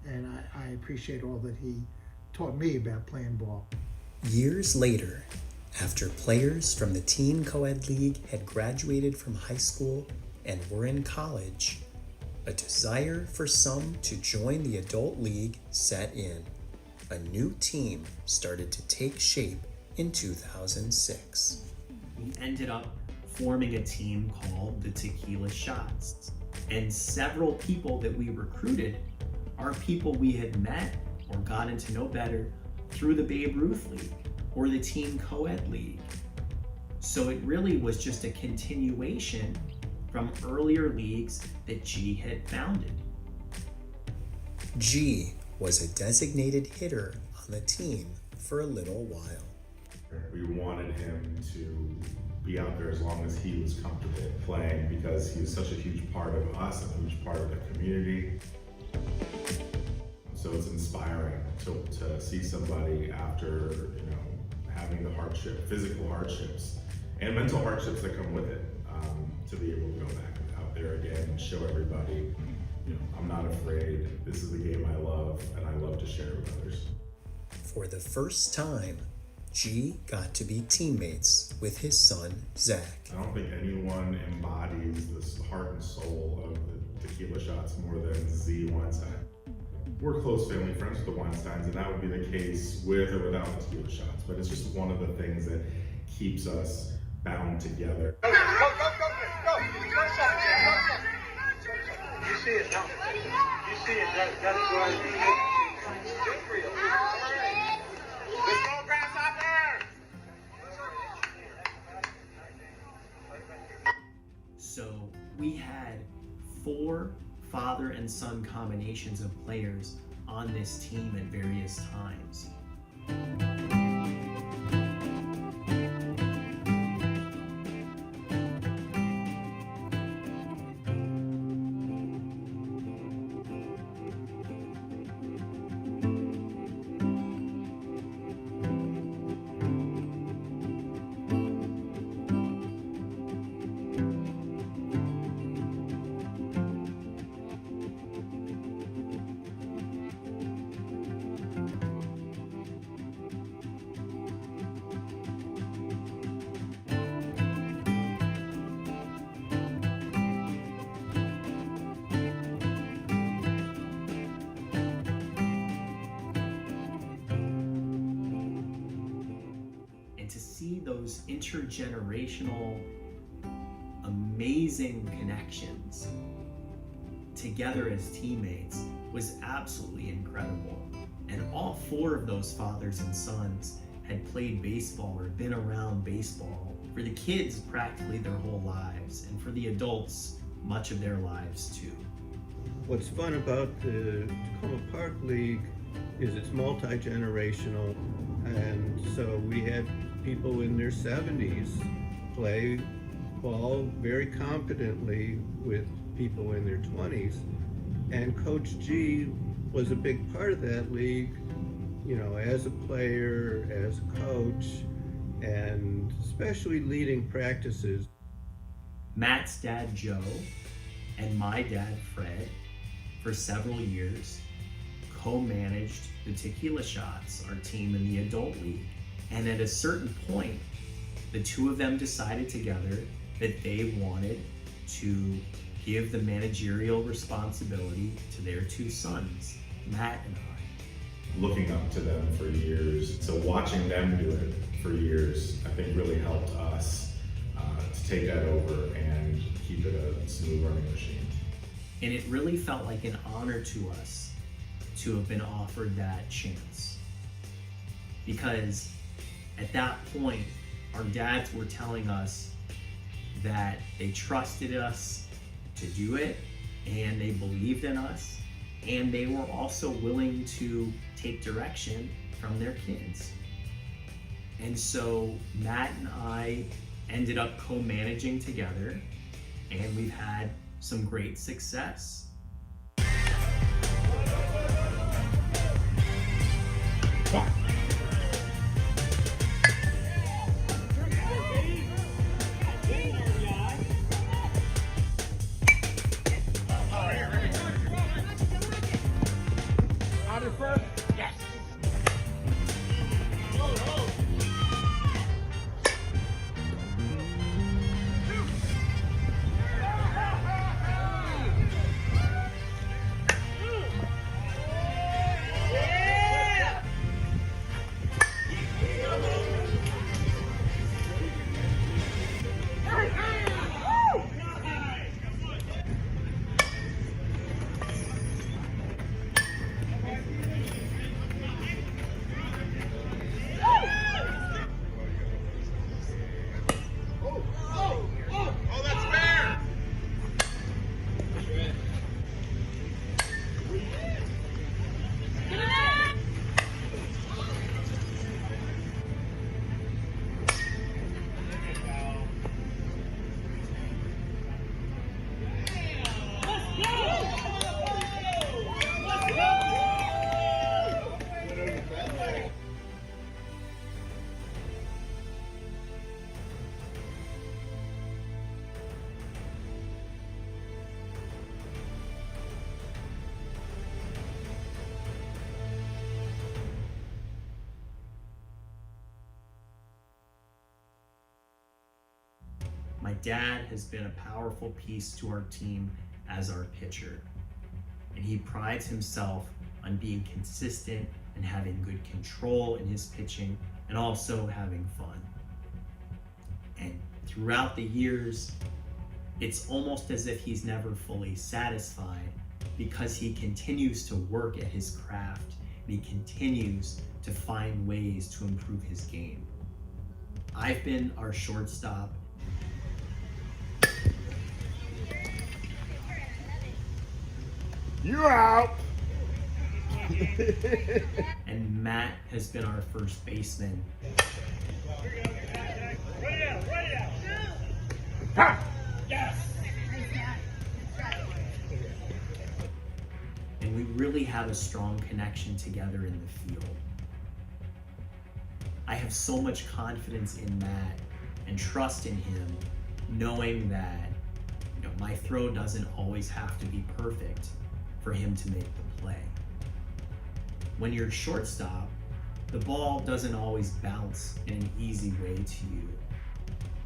And I appreciate all that he taught me about playing ball. Years later, after players from the Teen Co-ed League had graduated from high school and were in college, a desire for some to join the adult league set in. A new team started to take shape in 2006. We ended up forming a team called the Tequila Shots. And several people that we recruited are people we had met or gotten to know better through the Babe Ruth League or the Teen Co-ed League. So it really was just a continuation from earlier leagues that G had founded. G was a designated hitter on the team for a little while. We wanted him to be out there as long as he was comfortable playing, because he was such a huge part of us and a huge part of the community. So it's inspiring to see somebody after, having the physical hardships and mental hardships that come with it, to be able to go back out there again and show everybody, I'm not afraid. This is the game I love, and I love to share it with others. For the first time, G got to be teammates with his son, Zach. I don't think anyone embodies this heart and soul of the tequila shots more than Z Weinstein. We're close family friends with the Weinsteins, and that would be the case with or without the tequila shots, but it's just one of the things that keeps us bound together. Go, go, go, go, go, go, you see it, no? You see it, that's what good for you. Let's go, Grasshopper! So we had 4 father and son combinations of players on this team at various times. Those intergenerational, amazing connections together as teammates was absolutely incredible. And all 4 of those fathers and sons had played baseball or been around baseball for the kids practically their whole lives, and for the adults much of their lives too. What's fun about the Takoma Park League is it's multi-generational, and so we had people in their 70s play ball very competently with people in their 20s. And Coach G was a big part of that league, as a player, as a coach, and especially leading practices. Matt's dad, Joe, and my dad, Fred, for several years, co-managed the Tequila Shots, our team in the adult league. And at a certain point, the 2 of them decided together that they wanted to give the managerial responsibility to their 2 sons, Matt and I. Looking up to them for years, so watching them do it for years, I think really helped us to take that over and keep it a smooth running machine. And it really felt like an honor to us to have been offered that chance. Because at that point, our dads were telling us that they trusted us to do it, and they believed in us, and they were also willing to take direction from their kids. And so Matt and I ended up co-managing together, and we've had some great success. dad has been a powerful piece to our team as our pitcher. And he prides himself on being consistent and having good control in his pitching and also having fun. And throughout the years, it's almost as if he's never fully satisfied because he continues to work at his craft and he continues to find ways to improve his game. I've been our shortstop. You're out. And Matt has been our first baseman. And we really have a strong connection together in the field. I have so much confidence in Matt and trust in him, knowing that my throw doesn't always have to be perfect for him to make the play. When you're shortstop, the ball doesn't always bounce in an easy way to you.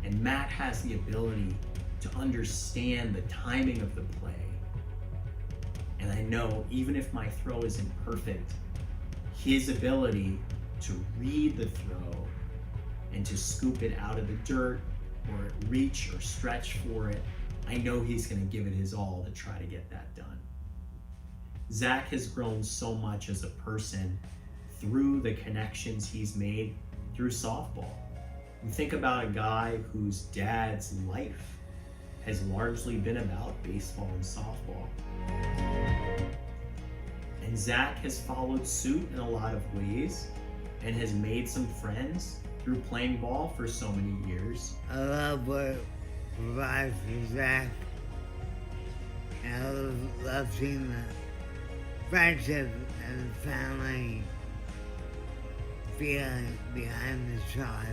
And Matt has the ability to understand the timing of the play. And I know even if my throw isn't perfect, his ability to read the throw and to scoop it out of the dirt or reach or stretch for it, I know he's going to give it his all to try to get that done. Zach has grown so much as a person through the connections he's made through softball. You think about a guy whose dad's life has largely been about baseball and softball. And Zach has followed suit in a lot of ways and has made some friends through playing ball for so many years. I love what provides for Zach. And I love seeing the friendship and the family feeling behind the shots.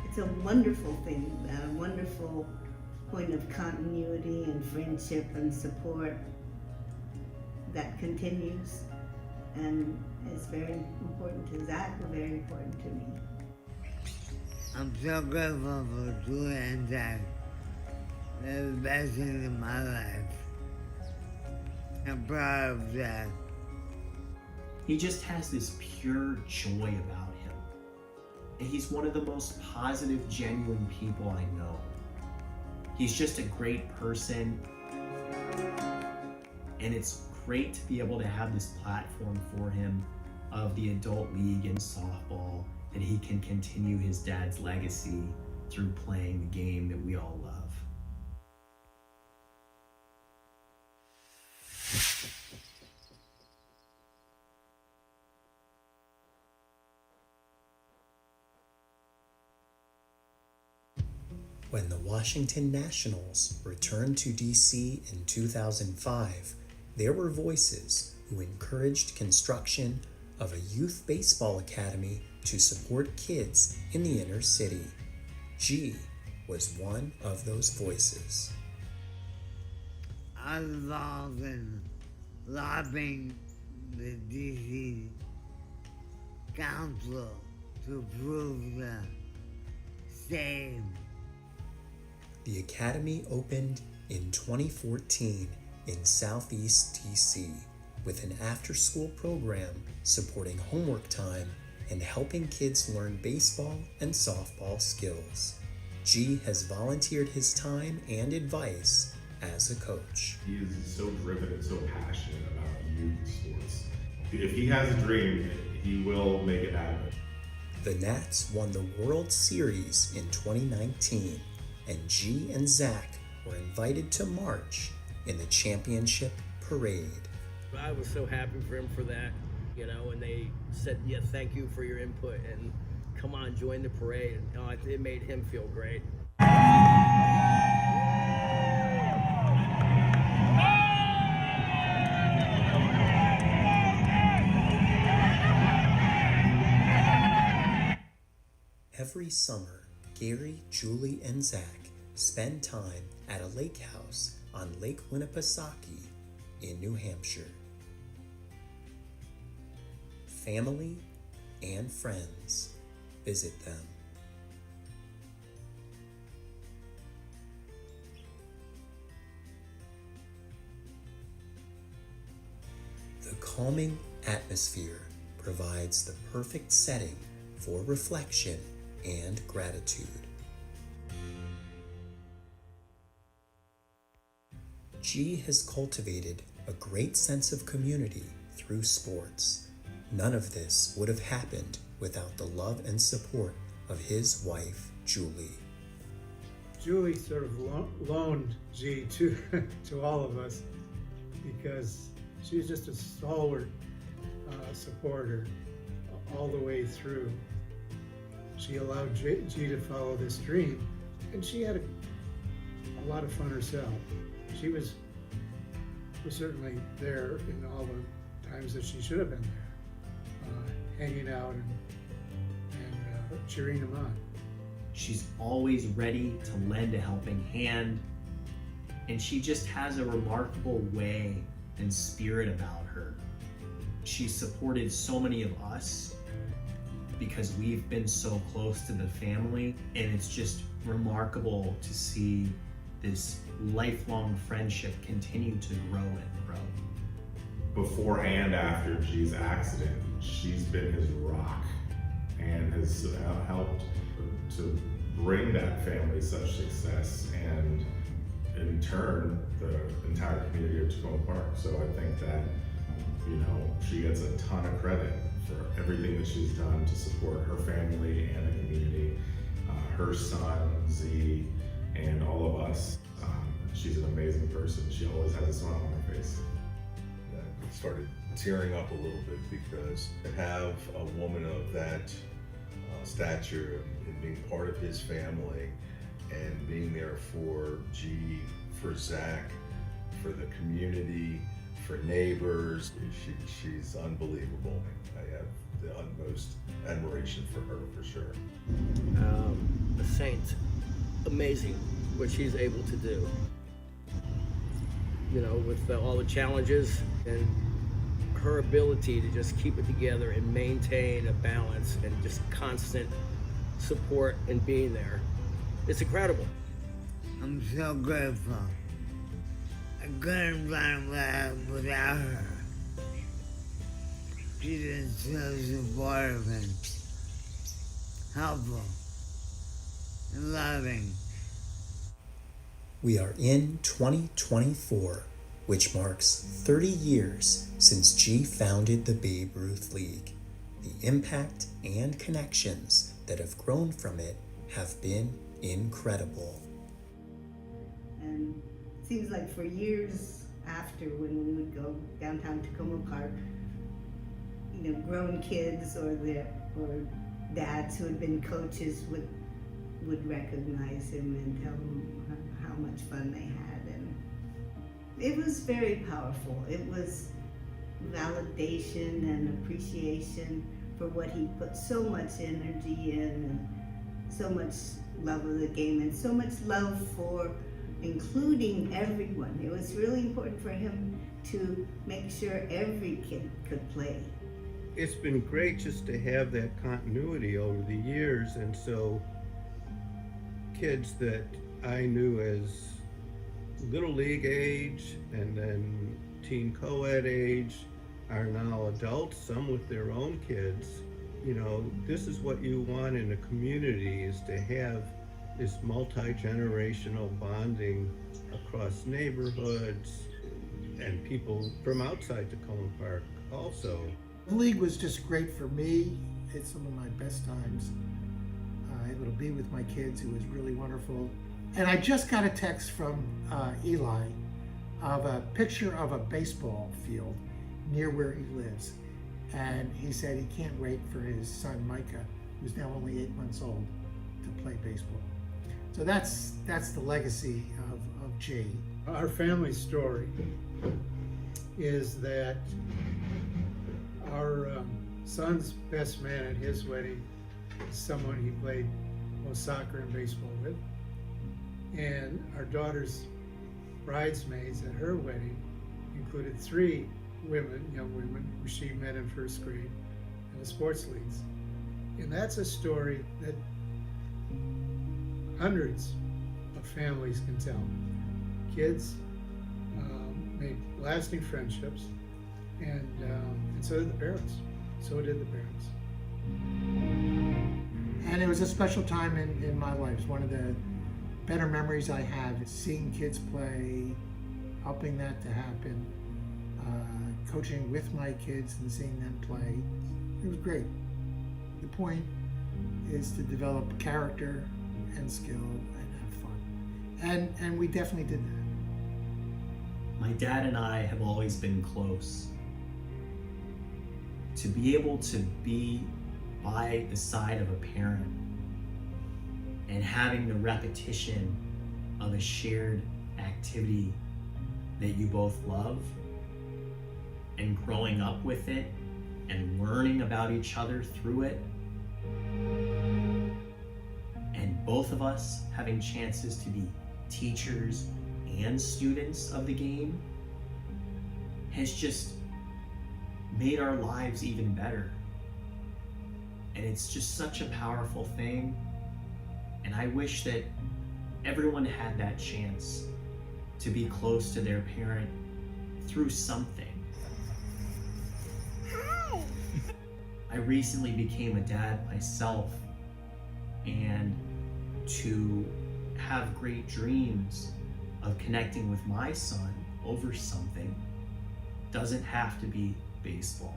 It's a wonderful thing, a wonderful point of continuity and friendship and support that continues and is very important to Zach and very important to me. I'm so grateful for Julia and Zach. They're the best things in my life. I'm proud of Zach. He just has this pure joy about him. And he's one of the most positive, genuine people I know. He's just a great person. And it's great to be able to have this platform for him of the adult league and softball, that he can continue his dad's legacy through playing the game that we all love. When the Washington Nationals returned to DC in 2005, there were voices who encouraged construction of a youth baseball academy to support kids in the inner city. G was one of those voices. I was involved in lobbying the DC Council to approve the same. The academy opened in 2014 in Southeast DC with an after-school program supporting homework time and helping kids learn baseball and softball skills. G has volunteered his time and advice as a coach. He is so driven and so passionate about youth sports. If he has a dream, he will make it happen. The Nats won the World Series in 2019, and G and Zach were invited to march in the championship parade. I was so happy for him for that, and they said, yeah, thank you for your input, and come on, join the parade. And it made him feel great. Every summer, Gary, Julie, and Zach spend time at a lake house on Lake Winnipesaukee in New Hampshire. Family and friends visit them. The calming atmosphere provides the perfect setting for reflection and gratitude. G has cultivated a great sense of community through sports. None of this would have happened without the love and support of his wife, Julie. Julie sort of loaned G to all of us because she was just a stalwart supporter all the way through. She allowed G to follow this dream, and she had a lot of fun herself. She was certainly there in all the times that she should have been there, hanging out and cheering him on. She's always ready to lend a helping hand, and she just has a remarkable way and spirit about her. She supported so many of us because we've been so close to the family, and it's just remarkable to see this lifelong friendship continue to grow and grow. Before and after G's accident, she's been his rock and has helped to bring that family such success, and in turn, the entire community of Takoma Park. So I think that, she gets a ton of credit for everything that she's done to support her family and the community, her son, Z, and all of us. She's an amazing person. She always has a smile on her face. I started tearing up a little bit because to have a woman of that stature and being part of his family and being there for G, for Zach, for the community, for neighbors, she's unbelievable. I have the utmost admiration for her, for sure. A saint. Amazing what she's able to do. With all the challenges and her ability to just keep it together and maintain a balance and just constant support and being there. It's incredible. I'm so grateful. I couldn't run without her. She's been so supportive and helpful and loving. We are in 2024, which marks 30 years since G founded the Babe Ruth League. The impact and connections that have grown from it have been incredible. And it seems like for years after, when we would go downtown Takoma Park, grown kids or dads who had been coaches would recognize him and tell him how much fun they had. And it was very powerful. It was validation and appreciation for what he put so much energy in, and so much love of the game, and so much love for including everyone. It was really important for him to make sure every kid could play. It's been great just to have that continuity over the years, and so kids that I knew as Little League age and then teen co-ed age are now adults, some with their own kids. This is what you want in a community, is to have this multi-generational bonding across neighborhoods and people from outside Takoma Park also. The league was just great for me. It's some of my best times. Able to be with my kids. It was really wonderful. And I just got a text from Eli of a picture of a baseball field near where he lives. And he said he can't wait for his son Micah, who's now only 8 months old, to play baseball. So that's the legacy of G. Our family story is that our son's best man at his wedding is someone he played both soccer and baseball with. And our daughter's bridesmaids at her wedding included 3 young women, who she met in first grade in the sports leagues. And that's a story that hundreds of families can tell. Kids made lasting friendships, And so did the parents. And it was a special time in my life. It's one of the better memories I have is seeing kids play, helping that to happen, coaching with my kids and seeing them play. It was great. The point is to develop character and skill and have fun. And we definitely did that. My dad and I have always been close. To be able to be by the side of a parent and having the repetition of a shared activity that you both love and growing up with it and learning about each other through it, and both of us having chances to be teachers and students of the game has just made our lives even better. And it's just such a powerful thing. And I wish that everyone had that chance to be close to their parent through something. I recently became a dad myself, and to have great dreams of connecting with my son over something doesn't have to be baseball,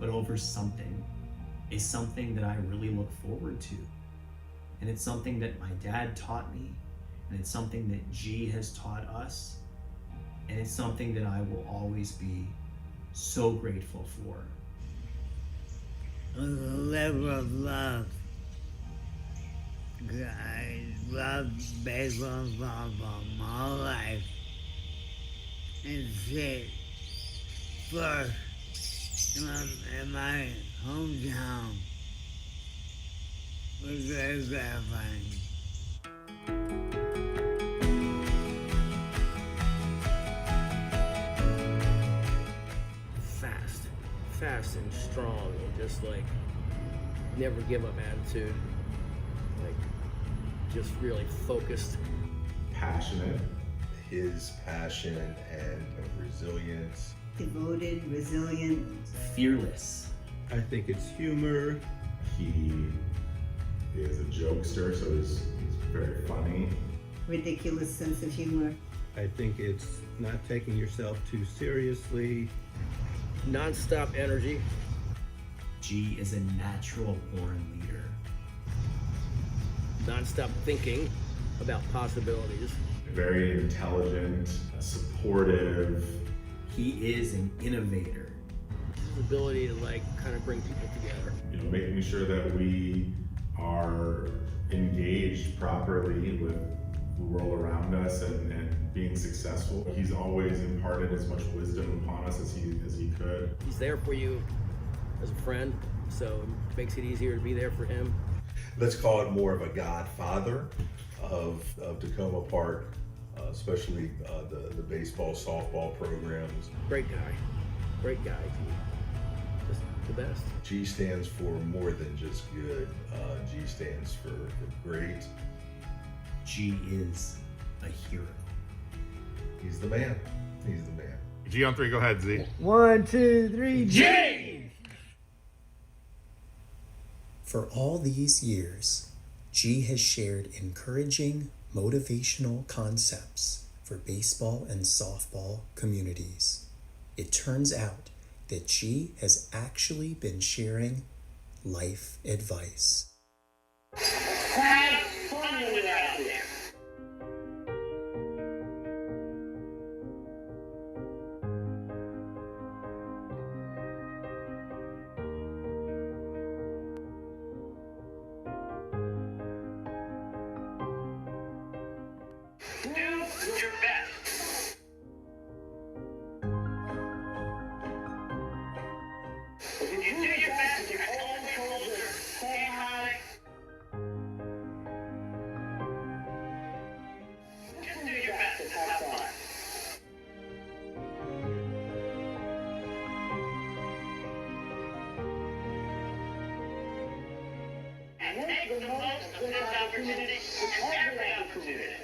but over something is something that I really look forward to. And it's something that my dad taught me, and it's something that G has taught us, and it's something that I will always be so grateful for. On the level of love, I love baseball and softball my whole life. And shit, first in my hometown was very gratifying. Fast and strong, and just like never give up attitude, like just really focused. Passionate. His passion and resilience. Devoted, resilient. Fearless. I think it's humor. He is a jokester, so he's very funny. Ridiculous sense of humor. I think it's not taking yourself too seriously. Non-stop energy. G is a natural born leader. Non-stop thinking about possibilities. Very intelligent, supportive. He is an innovator. His ability to like kind of bring people together. You know, making sure that we are engaged properly with the world around us and being successful. He's always imparted as much wisdom upon us as he could. He's there for you as a friend, so it makes it easier to be there for him. Let's call it more of a godfather of Takoma Park, especially the baseball, softball programs. Great guy, just the best. G stands for more than just good. G stands for great. G is a hero. He's the man. He's the man. G on 3, go ahead, Z. 1, 2, 3, G! For all these years, G has shared encouraging, motivational concepts for baseball and softball communities. It turns out that G has actually been sharing life advice. Have fun when you're out there. Do your best. If you do your best, you're always closer. Say hi. Just do your best and have fun. And make the most of this opportunity, every opportunity.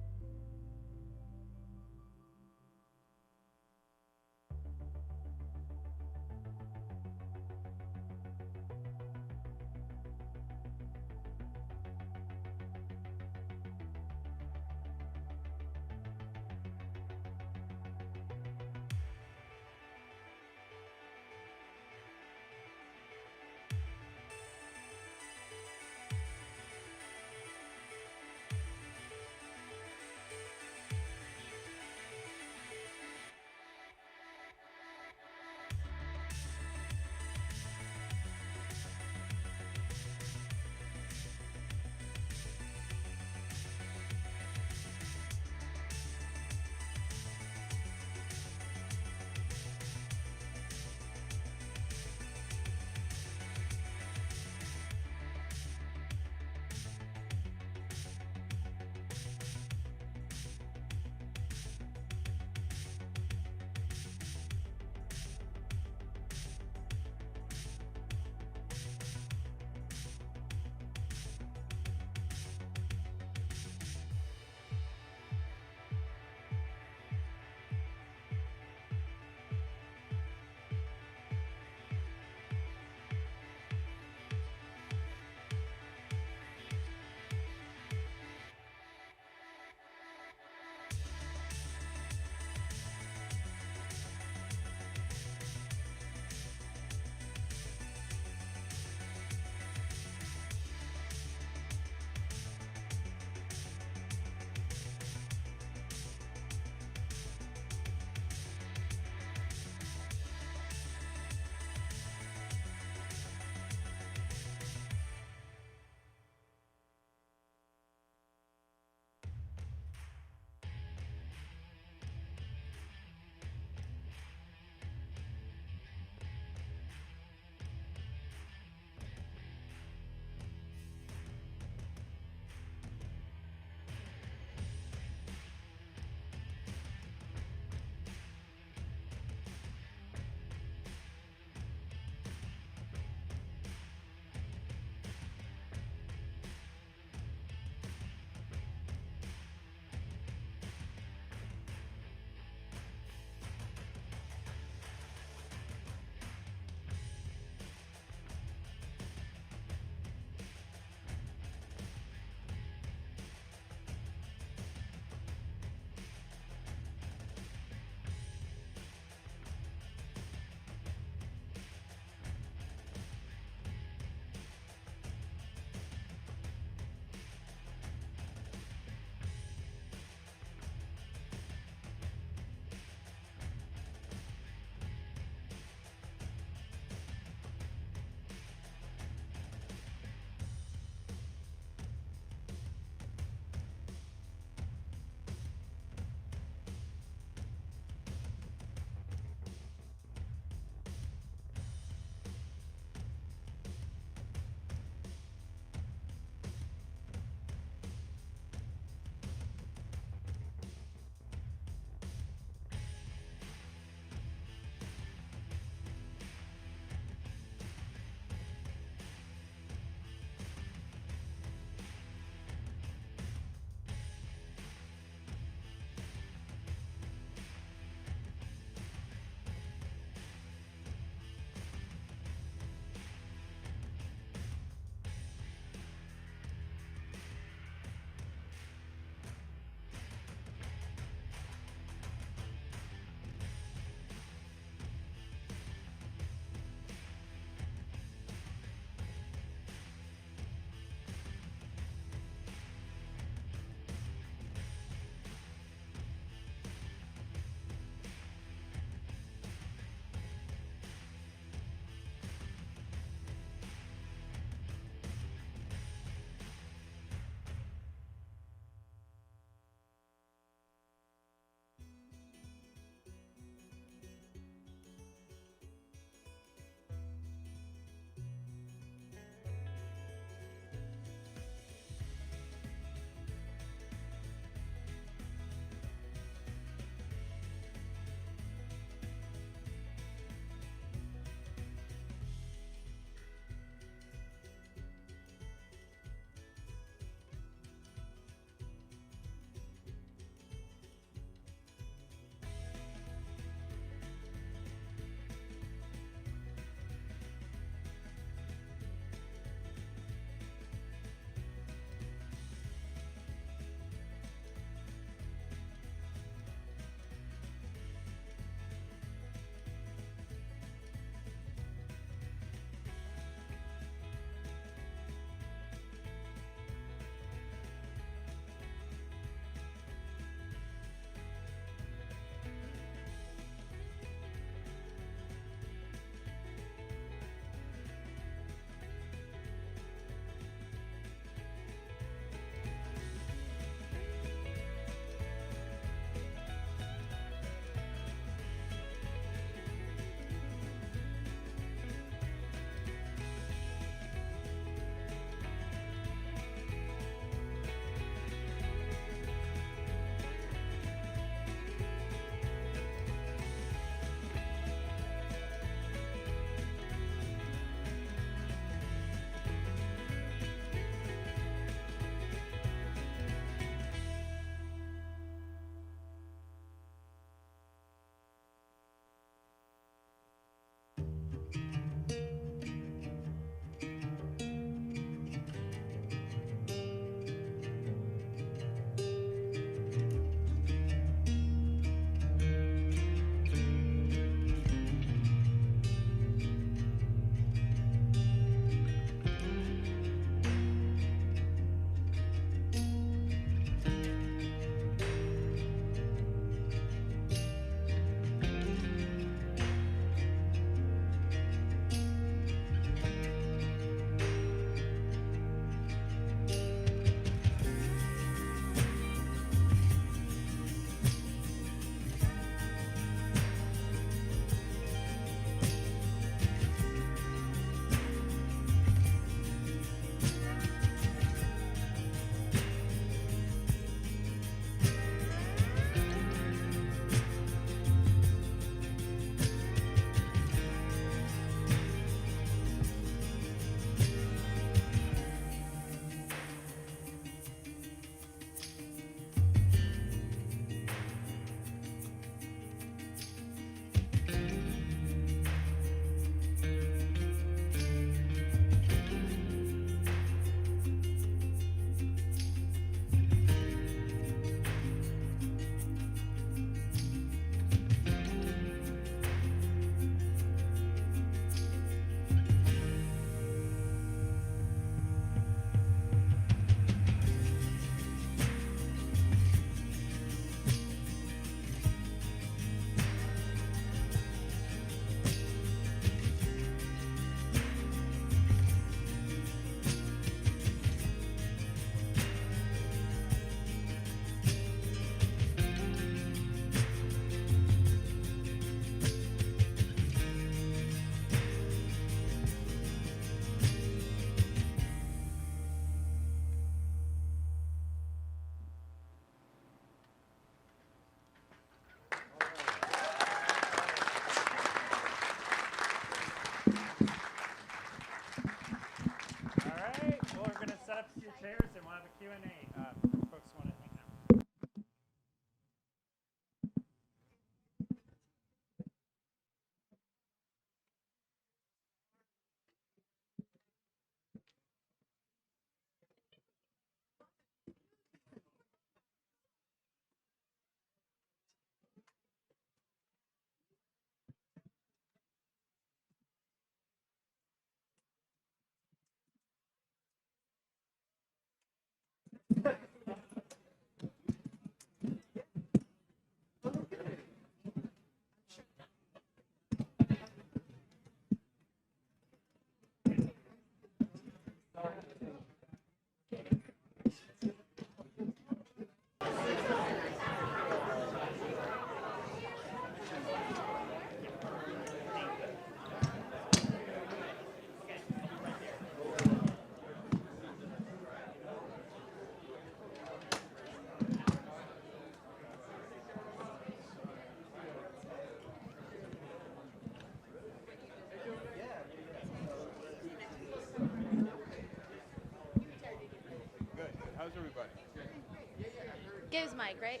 Gabe's mic, right?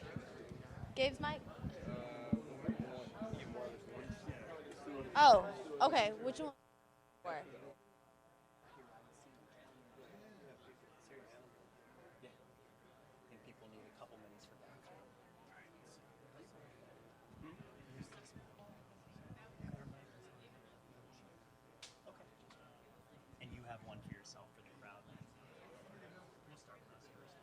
Gabe's mic? Oh, okay. Which one? And you have one for yourself for the crowd. We'll start with us first.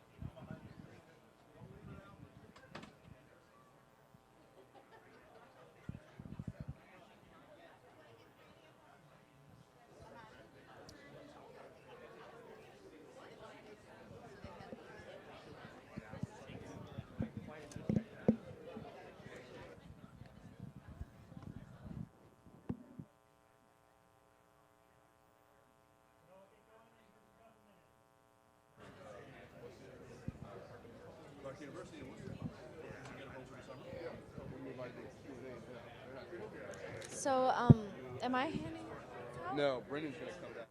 So, am I handing it out? No, Brendan's gonna come down.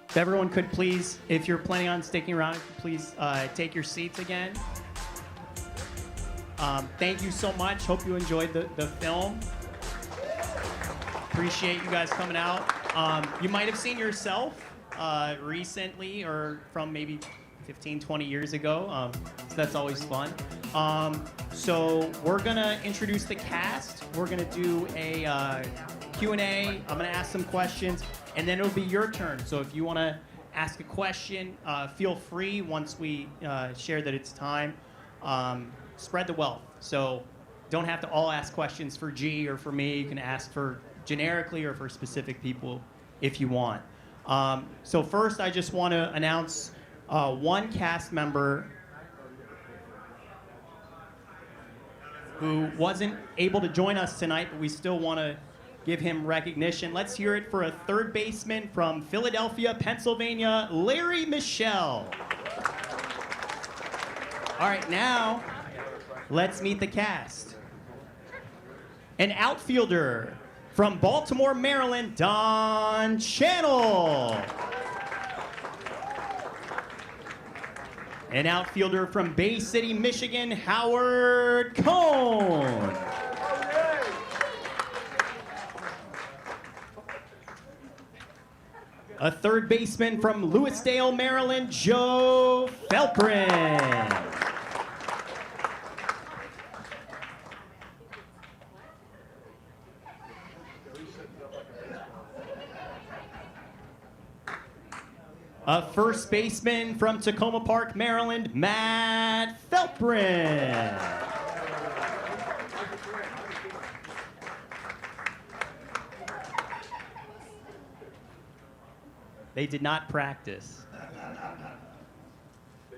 If everyone could please, if you're planning on sticking around, please take your seats again. Thank you so much. Hope you enjoyed the film. Appreciate you guys coming out. You might have seen yourself recently or from maybe 15, 20 years ago. So that's always fun. So we're going to introduce the cast. We're going to do a Q&A. I'm going to ask some questions, and then it'll be your turn. So if you want to ask a question, feel free once we share that it's time. Spread the wealth. So don't have to all ask questions for G or for me. You can ask for generically or for specific people if you want. So first, I just want to announce one cast member who wasn't able to join us tonight, but we still want to give him recognition. Let's hear it for a third baseman from Philadelphia, Pennsylvania, Larry Michelle. All right, now let's meet the cast. An outfielder from Baltimore, Maryland, Don Channel. An outfielder from Bay City, Michigan, Howard Cohn. A third baseman from Lewisdale, Maryland, Joe Felprin. A first baseman from Takoma Park, Maryland, Matt Felprin. They did not practice. They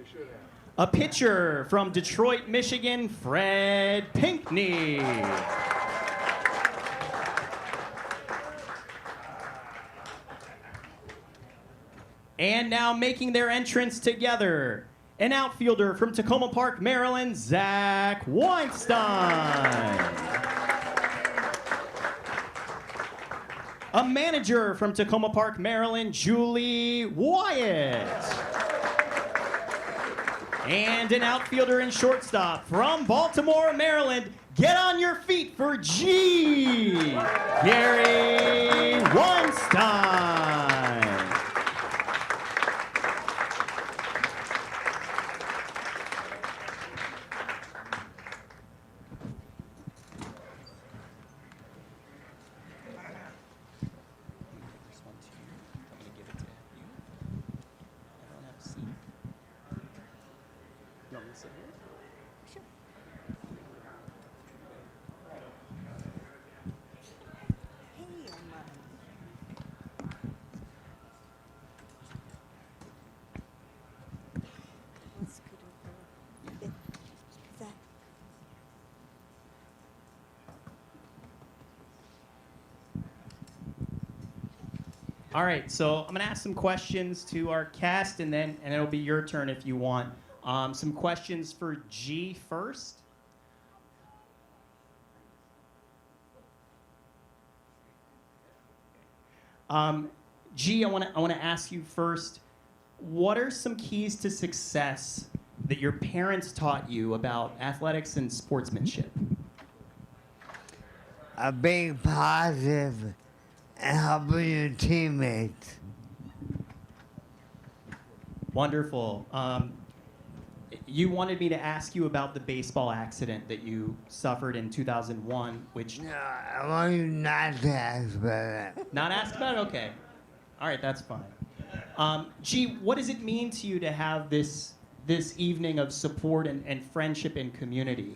should have. A pitcher from Detroit, Michigan, Fred Pinkney. And now making their entrance together, an outfielder from Takoma Park, Maryland, Zach Weinstein. A manager from Takoma Park, Maryland, Julie Wyatt. And an outfielder and shortstop from Baltimore, Maryland. Get on your feet for G. Gary Weinstein. All right, so I'm gonna ask some questions to our cast, and then it'll be your turn if you want. Some questions for G first. G, I wanna ask you first. What are some keys to success that your parents taught you about athletics and sportsmanship? Being positive and helping your teammates. Wonderful. You wanted me to ask you about the baseball accident that you suffered in 2001, which... No, I want you not to ask about that. Not ask about it? Okay. All right, that's fine. G, what does it mean to you to have this evening of support and friendship and community?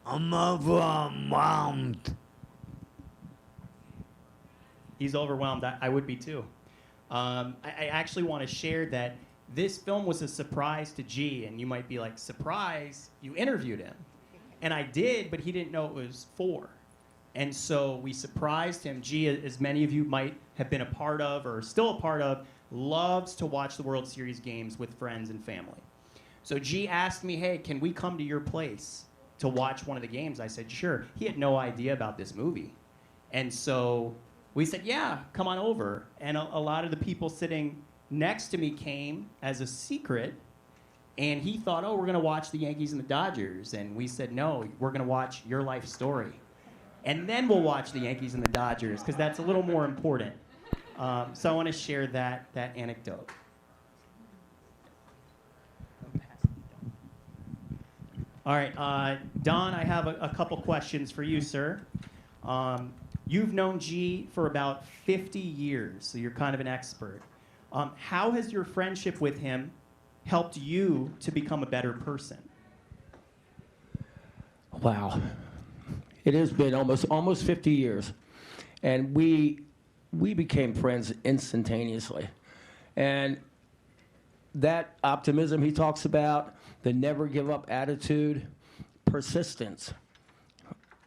I'm overwhelmed. He's overwhelmed. I would be too. I actually want to share that this film was a surprise to G, and you might be like, surprise? You interviewed him. And I did, but he didn't know it was for. And so we surprised him. G, as many of you might have been a part of or still a part of, loves to watch the World Series games with friends and family. So G asked me, hey, can we come to your place to watch one of the games? I said, sure. He had no idea about this movie. And so we said, yeah, come on over. And a lot of the people sitting next to me came as a secret, and he thought, oh, we're going to watch the Yankees and the Dodgers. And we said, no, we're going to watch Your Life Story. And then we'll watch the Yankees and the Dodgers, because that's a little more important. So I want to share that anecdote. All right, Don, I have a couple questions for you, sir. You've known G for about 50 years, so you're kind of an expert. How has your friendship with him helped you to become a better person? Wow. It has been almost 50 years. And we became friends instantaneously. And that optimism he talks about, the never give up attitude, persistence,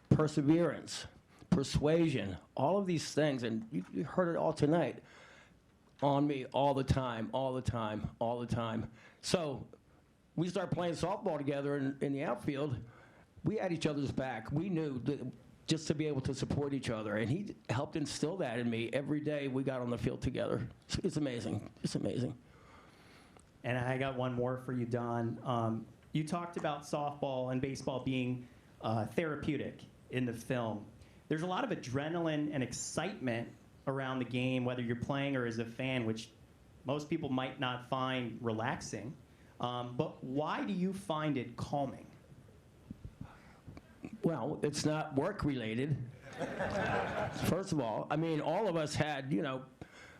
perseverance, persuasion, all of these things, and you heard it all tonight, on me all the time, all the time, all the time. So we started playing softball together in the outfield. We had each other's back. We knew that just to be able to support each other, and he helped instill that in me every day we got on the field together. It's amazing. It's amazing. And I got one more for you, Don. You talked about softball and baseball being therapeutic in the film. There's a lot of adrenaline and excitement around the game, whether you're playing or as a fan, which most people might not find relaxing. But why do you find it calming? Well, it's not work related. First of all, I mean, all of us had,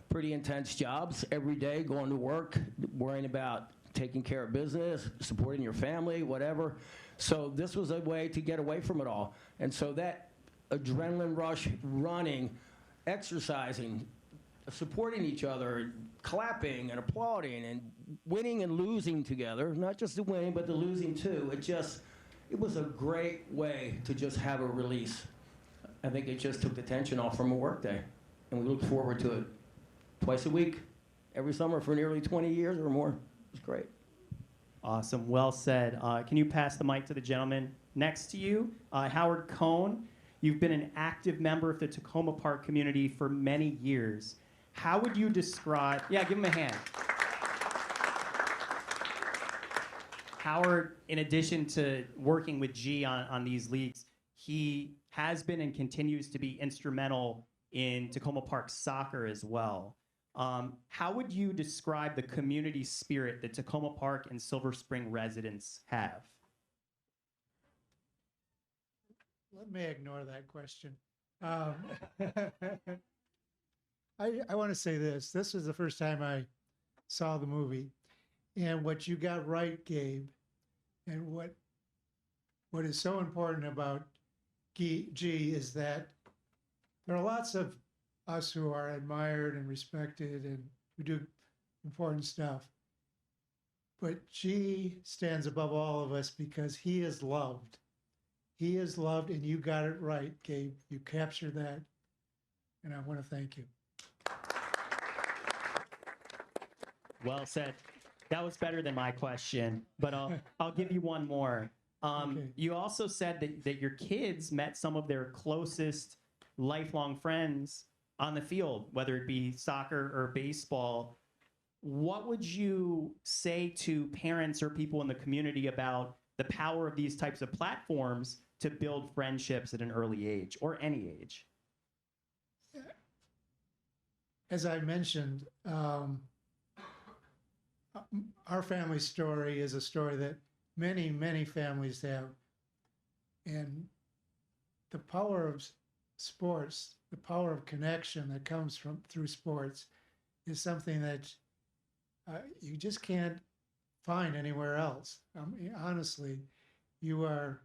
pretty intense jobs every day, going to work, worrying about taking care of business, supporting your family, whatever. So this was a way to get away from it all. And so that adrenaline rush, running, exercising, supporting each other, clapping and applauding and winning and losing together, not just the winning, but the losing too. It was a great way to just have a release. I think it just took the tension off from a work day. And we look forward to it twice a week, every summer for nearly 20 years or more. It was great. Awesome. Well said. Can you pass the mic to the gentleman next to you? Howard Cohn, you've been an active member of the Takoma Park community for many years. How would you describe... Yeah, give him a hand. Howard, in addition to working with G on these leagues, he has been and continues to be instrumental in Takoma Park soccer as well. How would you describe the community spirit that Takoma Park and Silver Spring residents have? Let me ignore that question. I want to say this. This was the first time I saw the movie. And what you got right, Gabe, and what is so important about G is that there are lots of us who are admired and respected and who do important stuff. But G stands above all of us because he is loved. He is loved, and you got it right, Gabe. You captured that, and I want to thank you. Well said. That was better than my question, but I'll give you one more. Okay. You also said that your kids met some of their closest lifelong friends on the field, whether it be soccer or baseball. What would you say to parents or people in the community about the power of these types of platforms to build friendships at an early age or any age? As I mentioned, our family story is a story that many, many families have. And the power of sports, the power of connection that comes through sports is something that you just can't find anywhere else. Honestly, you are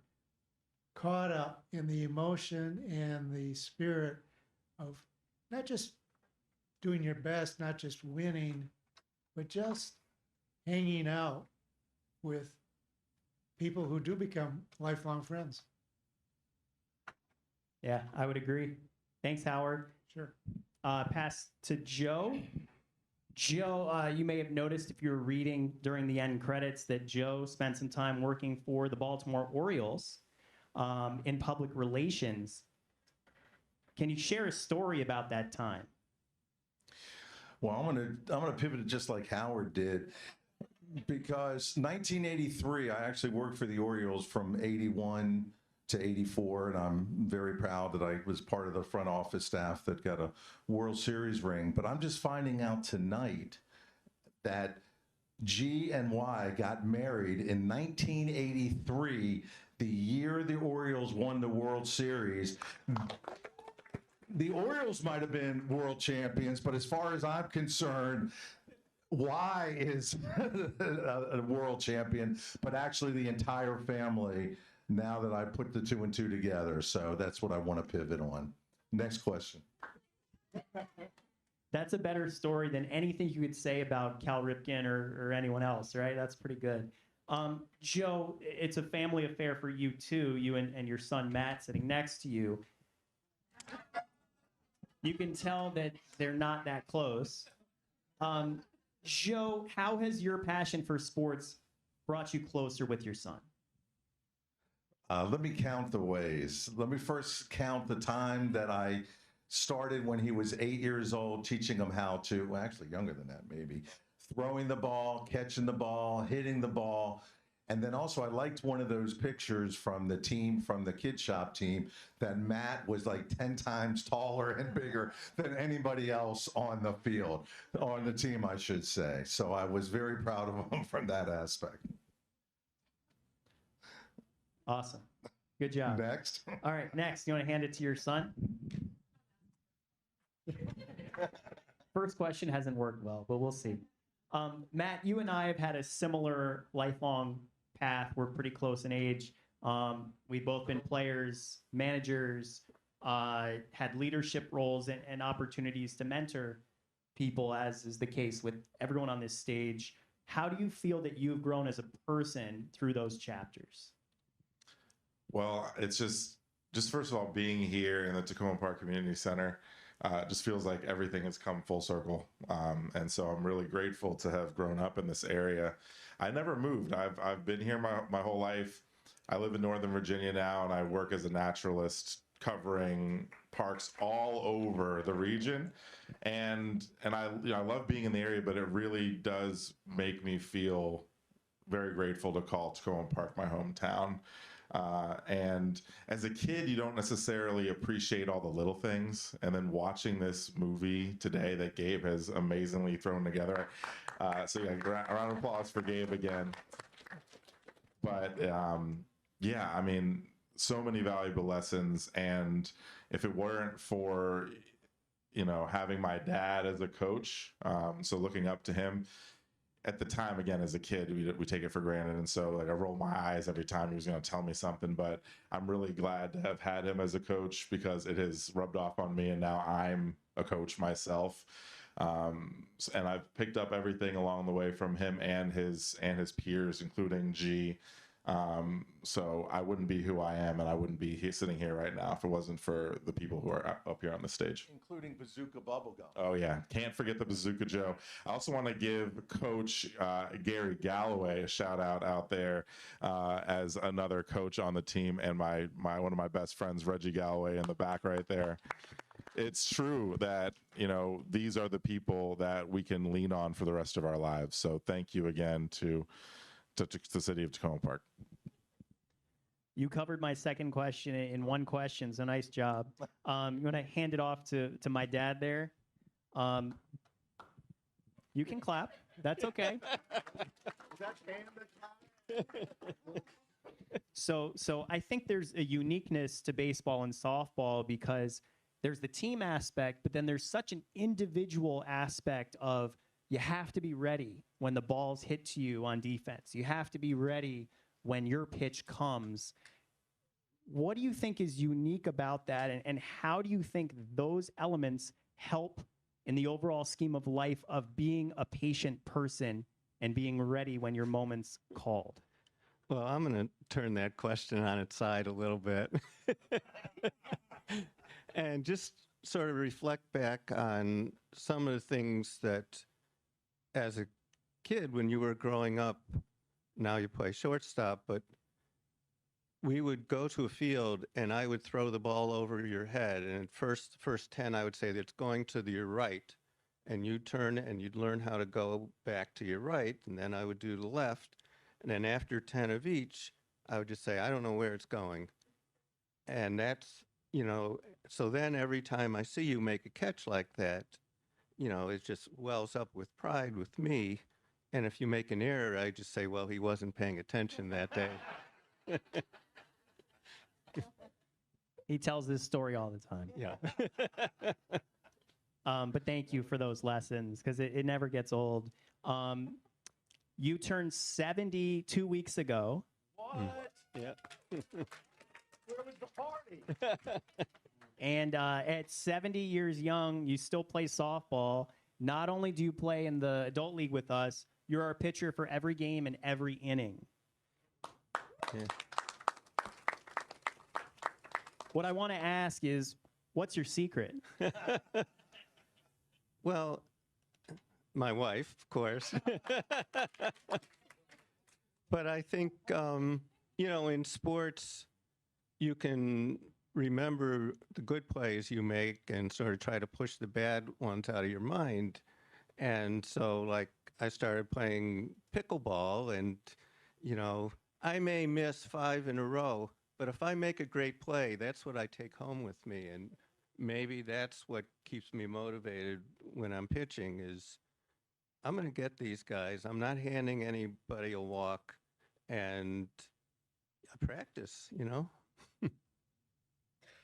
caught up in the emotion and the spirit of not just doing your best, not just winning, but just hanging out with people who do become lifelong friends. Yeah, I would agree. Thanks, Howard. Sure. Pass to Joe. Joe, you may have noticed if you were reading during the end credits that Joe spent some time working for the Baltimore Orioles in public relations. Can you share a story about that time? Well, I'm gonna pivot it just like Howard did, because 1983, I actually worked for the Orioles from 81 to 84, and I'm very proud that I was part of the front office staff that got a World Series ring. But I'm just finding out tonight that G and Y got married in 1983, the year the Orioles won the World Series. The Orioles might have been world champions, but as far as I'm concerned, Y is a world champion, but actually the entire family, now that I put the 2 and 2 together. So that's what I want to pivot on. Next question. That's a better story than anything you could say about Cal Ripken or anyone else, right? That's pretty good. Joe, it's a family affair for you too, you and your son Matt sitting next to you. You can tell that they're not that close. Joe, how has your passion for sports brought you closer with your son? Let me count the ways. Let me first count the time that I started when he was 8 years old, teaching him how to, well, actually younger than that, maybe, throwing the ball, catching the ball, hitting the ball. And then also I liked one of those pictures from the team, from the kid shop team, that Matt was like 10 times taller and bigger than anybody else on the field, on the team, I should say. So I was very proud of him from that aspect. Awesome. Good job. Next. All right, next. You want to hand it to your son? First question hasn't worked well, but we'll see. Matt, you and I have had a similar lifelong path. We're pretty close in age. We've both been players, managers, had leadership roles and opportunities to mentor people, as is the case with everyone on this stage. How do you feel that you've grown as a person through those chapters? Well, it's just first of all, being here in the Takoma Park Community Center just feels like everything has come full circle. And so I'm really grateful to have grown up in this area. I never moved. I've been here my whole life. I live in Northern Virginia now, and I work as a naturalist covering parks all over the region. And I love being in the area, but it really does make me feel very grateful to call Takoma Park my hometown. And as a kid, you don't necessarily appreciate all the little things. And then watching this movie today that Gabe has amazingly thrown together. So yeah, a round of applause for Gabe again. But yeah, I mean, so many valuable lessons. And if it weren't for, having my dad as a coach, so looking up to him, at the time, again, as a kid, we take it for granted. And so like I roll my eyes every time he was going to tell me something, but I'm really glad to have had him as a coach because it has rubbed off on me. And now I'm a coach myself. And I've picked up everything along the way from him and his peers, including G. So I wouldn't be who I am, and I wouldn't be sitting here right now if it wasn't for the people who are up here on the stage. Including Bazooka Bubblegum. Oh yeah, can't forget the Bazooka Joe. I also want to give Coach Gary Galloway a shout out there as another coach on the team, and my one of my best friends, Reggie Galloway, in the back right there. It's true that, these are the people that we can lean on for the rest of our lives. So thank you again to the city of Takoma Park. You covered my second question in one question, so nice job. I'm going to hand it off to my dad there. You can clap. That's okay. So I think there's a uniqueness to baseball and softball because there's the team aspect, but then there's such an individual aspect of you have to be ready when the balls hit to you on defense. You have to be ready when your pitch comes. What do you think is unique about that, and how do you think those elements help in the overall scheme of life of being a patient person and being ready when your moment's called? Well, I'm going to turn that question on its side a little bit and just sort of reflect back on some of the things that as a kid, when you were growing up, now you play shortstop, but we would go to a field and I would throw the ball over your head. And at first 10, I would say that it's going to your right. And you'd turn and you'd learn how to go back to your right. And then I would do the left. And then after 10 of each, I would just say, I don't know where it's going. And that's, so then every time I see you make a catch like that, it just wells up with pride with me. And if you make an error, I just say, well, he wasn't paying attention that day. He tells this story all the time. Yeah. But thank you for those lessons because it never gets old. You turned 70 2 weeks ago. What? Yeah. Where was the party? And at 70 years young, you still play softball. Not only do you play in the adult league with us, you're our pitcher for every game and every inning. Yeah. What I want to ask is, What's your secret? Well, my wife, of course. But I think, in sports, you can remember the good plays you make and sort of try to push the bad ones out of your mind. And so, like, I started playing pickleball, and, I may miss 5 in a row, but if I make a great play, that's what I take home with me. And maybe that's what keeps me motivated when I'm pitching is I'm going to get these guys. I'm not handing anybody a walk, and I practice,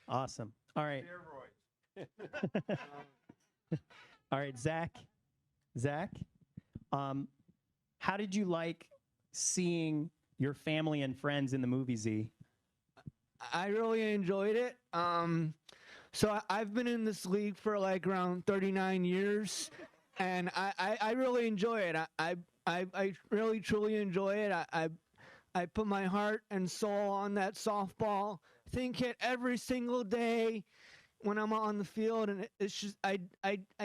Awesome. All right. All right, Zach. Zach, how did you like seeing your family and friends in the movie Z? I really enjoyed it. I've been in this league for like around 39 years, and I really enjoy it. I really truly enjoy it. I put my heart and soul on that softball. Think it every single day when I'm on the field, and it's just I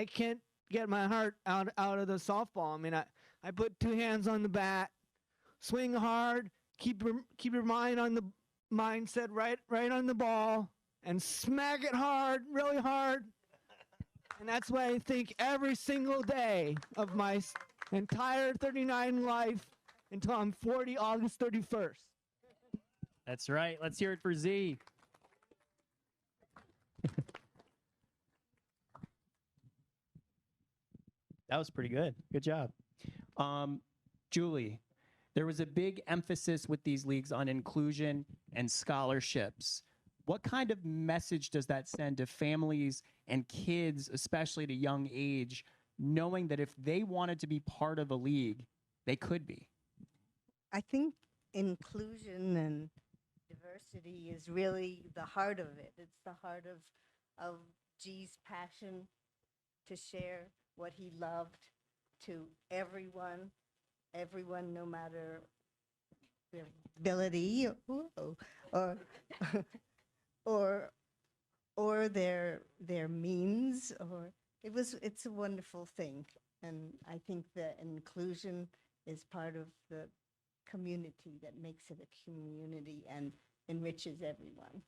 can't get my heart out of the softball. I mean, I put 2 hands on the bat, swing hard, keep your mind on the mindset right on the ball, and smack it hard, really hard. And that's what I think every single day of my entire 39 life until I'm 40, August 31st. That's right. Let's hear it for Z. That was pretty good. Good job. Julie, there was a big emphasis with these leagues on inclusion and scholarships. What kind of message does that send to families and kids, especially at a young age, knowing that if they wanted to be part of a league, they could be? I think inclusion and diversity is really the heart of it. It's the heart of G's passion to share what he loved to everyone, no matter their ability or their means, or it's a wonderful thing. And I think that inclusion is part of the community that makes it a community and enriches everyone.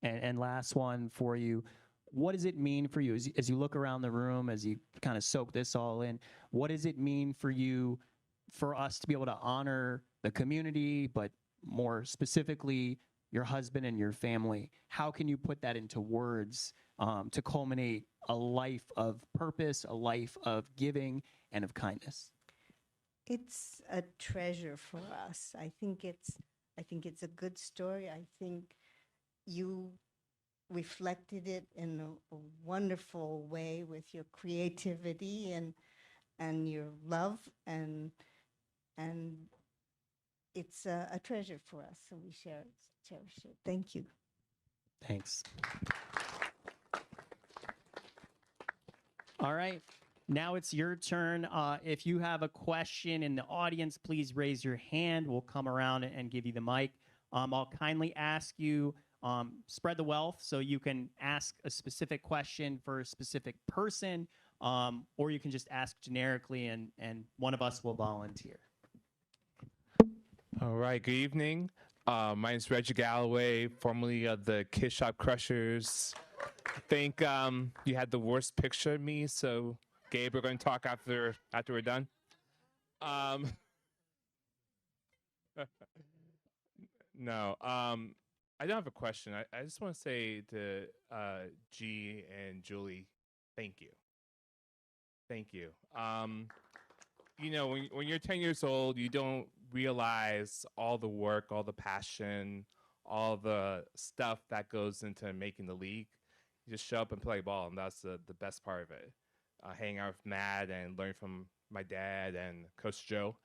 And last one for you. What does it mean for you as you look around the room, as you kind of soak this all in? What does it mean for you, for us to be able to honor the community, but more specifically, your husband and your family? How can you put that into words to culminate a life of purpose, a life of giving and of kindness? It's a treasure for us. I think it's a good story. I think you reflected it in a wonderful way with your creativity and your love, and it's a treasure for us. So we cherish it. Thank you. Thanks. All right. Now it's your turn. If you have a question in the audience, please raise your hand. We'll come around and give you the mic. I'll kindly ask you, spread the wealth, so you can ask a specific question for a specific person, or you can just ask generically, and one of us will volunteer. All right, good evening. My name is Reggie Galloway, formerly of the Kid Shop Crushers. I think you had the worst picture of me, so Gabe, we're going to talk after we're done. No, I don't have a question. I just want to say to G and Julie, thank you. Thank you. You know, when you're 10 years old, you don't realize all the work, all the passion, all the stuff that goes into making the league. You just show up and play ball, and that's the best part of it. Hanging out with Matt and learning from my dad and Coach Joe.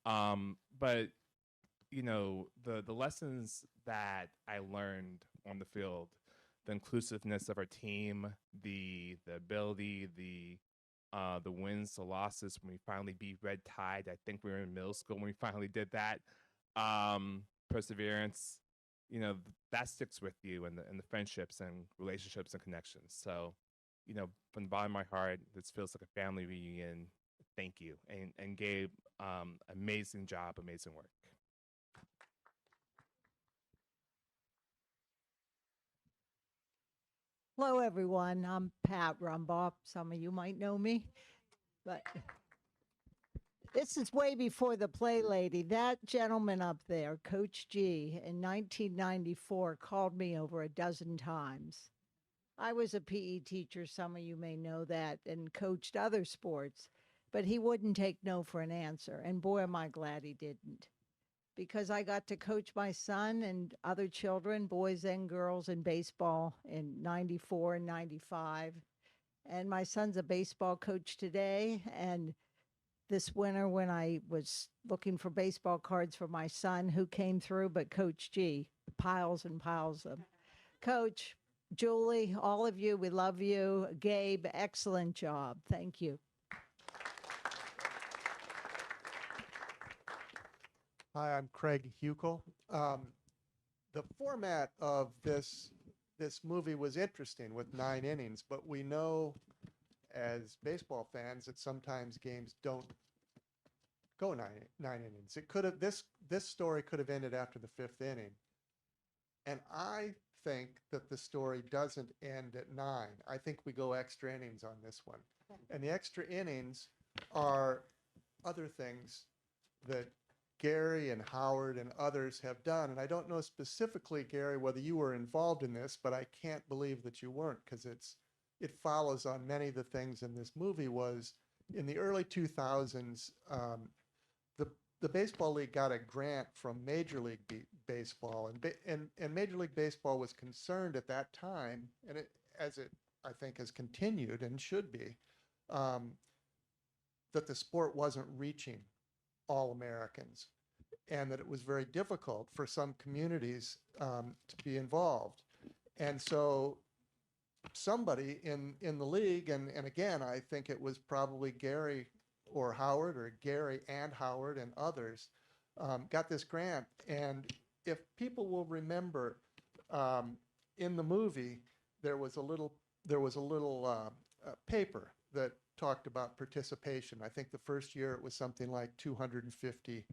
But you know, the lessons that I learned on the field, the inclusiveness of our team, the ability, the wins, the losses, when we finally beat Red Tide. I think we were in middle school when we finally did that. Perseverance, that sticks with you, and the friendships and relationships and connections. So, from the bottom of my heart, this feels like a family reunion. Thank you. And Gabe, amazing job, amazing work. Hello, everyone. I'm Pat Rumbaugh. Some of you might know me, but this is way before the Play Lady. That gentleman up there, Coach G, in 1994, called me over a dozen times. I was a PE teacher, some of you may know that, and coached other sports, but he wouldn't take no for an answer. And boy, am I glad he didn't. Because I got to coach my son and other children, boys and girls, in baseball in 94 and 95. And my son's a baseball coach today. And this winter, when I was looking for baseball cards for my son, who came through but Coach G, piles and piles of. Coach, Julie, all of you, we love you. Gabe, excellent job. Thank you. Hi, I'm Craig Huckel. The format of this movie was interesting with 9 innings, but we know as baseball fans that sometimes games don't go nine innings. It could have this story could have ended after the 5th inning, and I think that the story doesn't end at 9. I think we go extra innings on this one, and the extra innings are other things that Gary and Howard and others have done. And I don't know specifically, Gary, whether you were involved in this, but I can't believe that you weren't, because it follows on many of the things in this movie. Was in the early 2000s, the Baseball League got a grant from Major League Baseball, and Major League Baseball was concerned at that time, and as it I think has continued and should be, that the sport wasn't reaching all Americans, and that it was very difficult for some communities to be involved. And so somebody in the league, and again, I think it was probably Gary or Howard, or Gary and Howard and others, got this grant. And if people will remember, in the movie, there was a little paper that talked about participation. I think the first year it was something like 250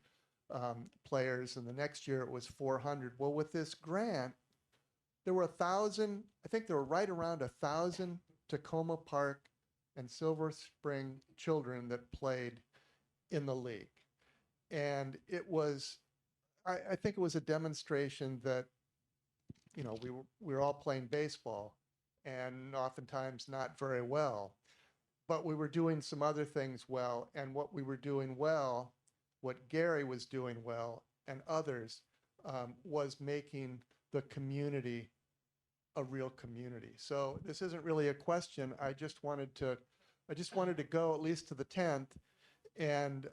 players, and the next year it was 400. Well, with this grant, there were 1,000, I think there were right around 1,000 Takoma Park and Silver Spring children that played in the league. And it was, I think it was a demonstration that, we were all playing baseball, and oftentimes not very well. But we were doing some other things well, and what we were doing well, what Gary was doing well, and others, was making the community a real community. So this isn't really a question. I just wanted to go at least to the 10th and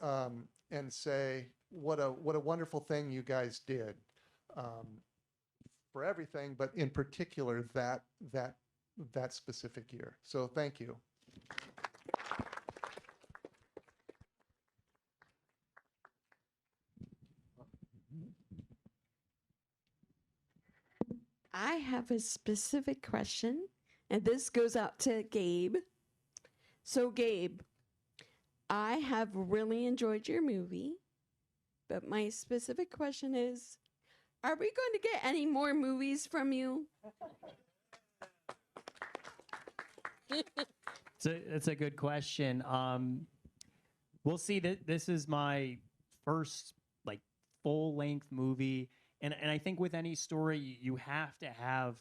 say what a wonderful thing you guys did, for everything, but in particular that specific year. So thank you. I have a specific question, and this goes out to Gabe. So, Gabe, I have really enjoyed your movie, but my specific question is, are we going to get any more movies from you? It's a good question. We'll see. That this is my first full-length movie. And I think with any story, you have to have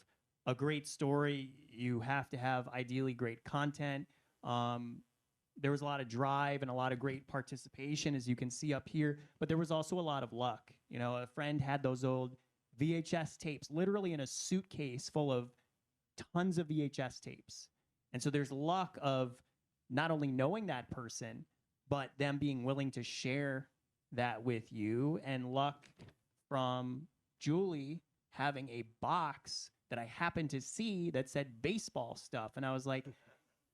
a great story. You have to have ideally great content. There was a lot of drive and a lot of great participation, as you can see up here. But there was also a lot of luck. A friend had those old VHS tapes, literally in a suitcase full of tons of VHS tapes. And so there's luck of not only knowing that person, but them being willing to share that with you, and luck from Julie having a box that I happened to see that said baseball stuff. And I was like,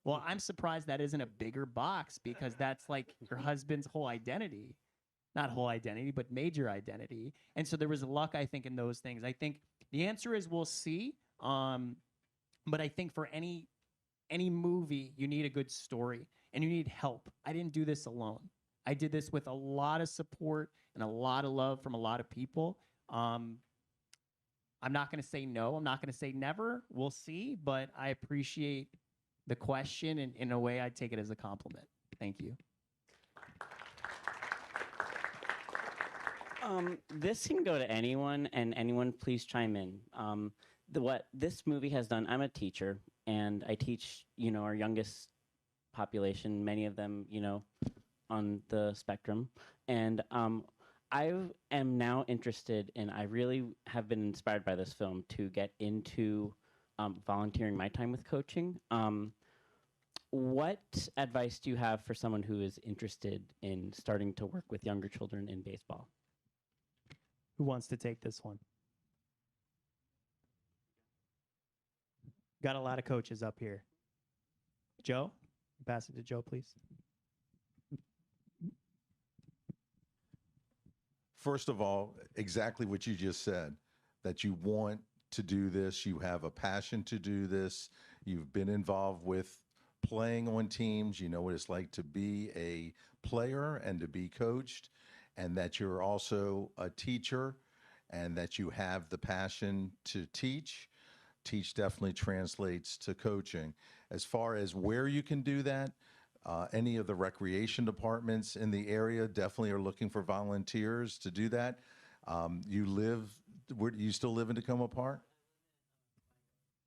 well, I'm surprised that isn't a bigger box, because that's like your husband's whole identity. Not whole identity, but major identity. And so there was luck, I think, in those things. I think The answer is we'll see. But I think for any movie, you need a good story and you need help. I didn't do this alone. I did this with a lot of support and a lot of love from a lot of people. I'm not going to say no. I'm not going to say never. We'll see. But I appreciate the question, and in a way, I take it as a compliment. Thank you. This can go to anyone, and anyone please chime in. What this movie has done, I'm a teacher, and I teach, our youngest population, many of them, on the spectrum. And I am now interested, and I really have been inspired by this film to get into volunteering my time with coaching. What advice do you have for someone who is interested in starting to work with younger children in baseball? Who wants to take this one? Got a lot of coaches up here. Joe? Pass it to Joe, please. First of all, exactly what you just said, that you want to do this, you have a passion to do this, you've been involved with playing on teams, you know what it's like to be a player and to be coached, and that you're also a teacher and that you have the passion to teach. Teach definitely translates to coaching. As far as where you can do that, any of the recreation departments in the area definitely are looking for volunteers to do that. You still live in Takoma Park?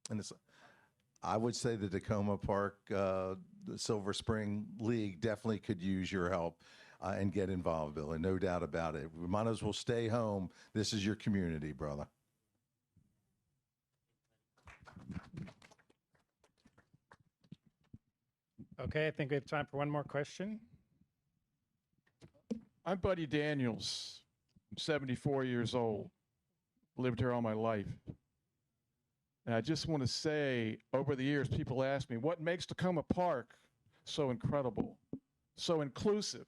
And I would say the Takoma Park, the Silver Spring League definitely could use your help and get involved, Billy. No doubt about it. We might as well stay home. This is your community, brother. Okay, I think we have time for one more question. I'm Buddy Daniels. I'm 74 years old. Lived here all my life. And I just want to say, over the years, people ask me, what makes Takoma Park so incredible, so inclusive?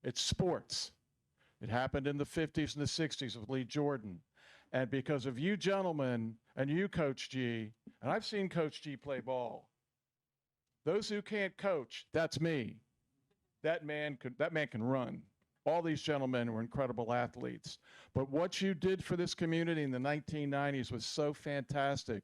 It's sports. It happened in the 50s and the 60s with Lee Jordan. And because of you gentlemen and you, Coach G, and I've seen Coach G play ball, those who can't coach, that's me. That man can run. All these gentlemen were incredible athletes. But what you did for this community in the 1990s was so fantastic.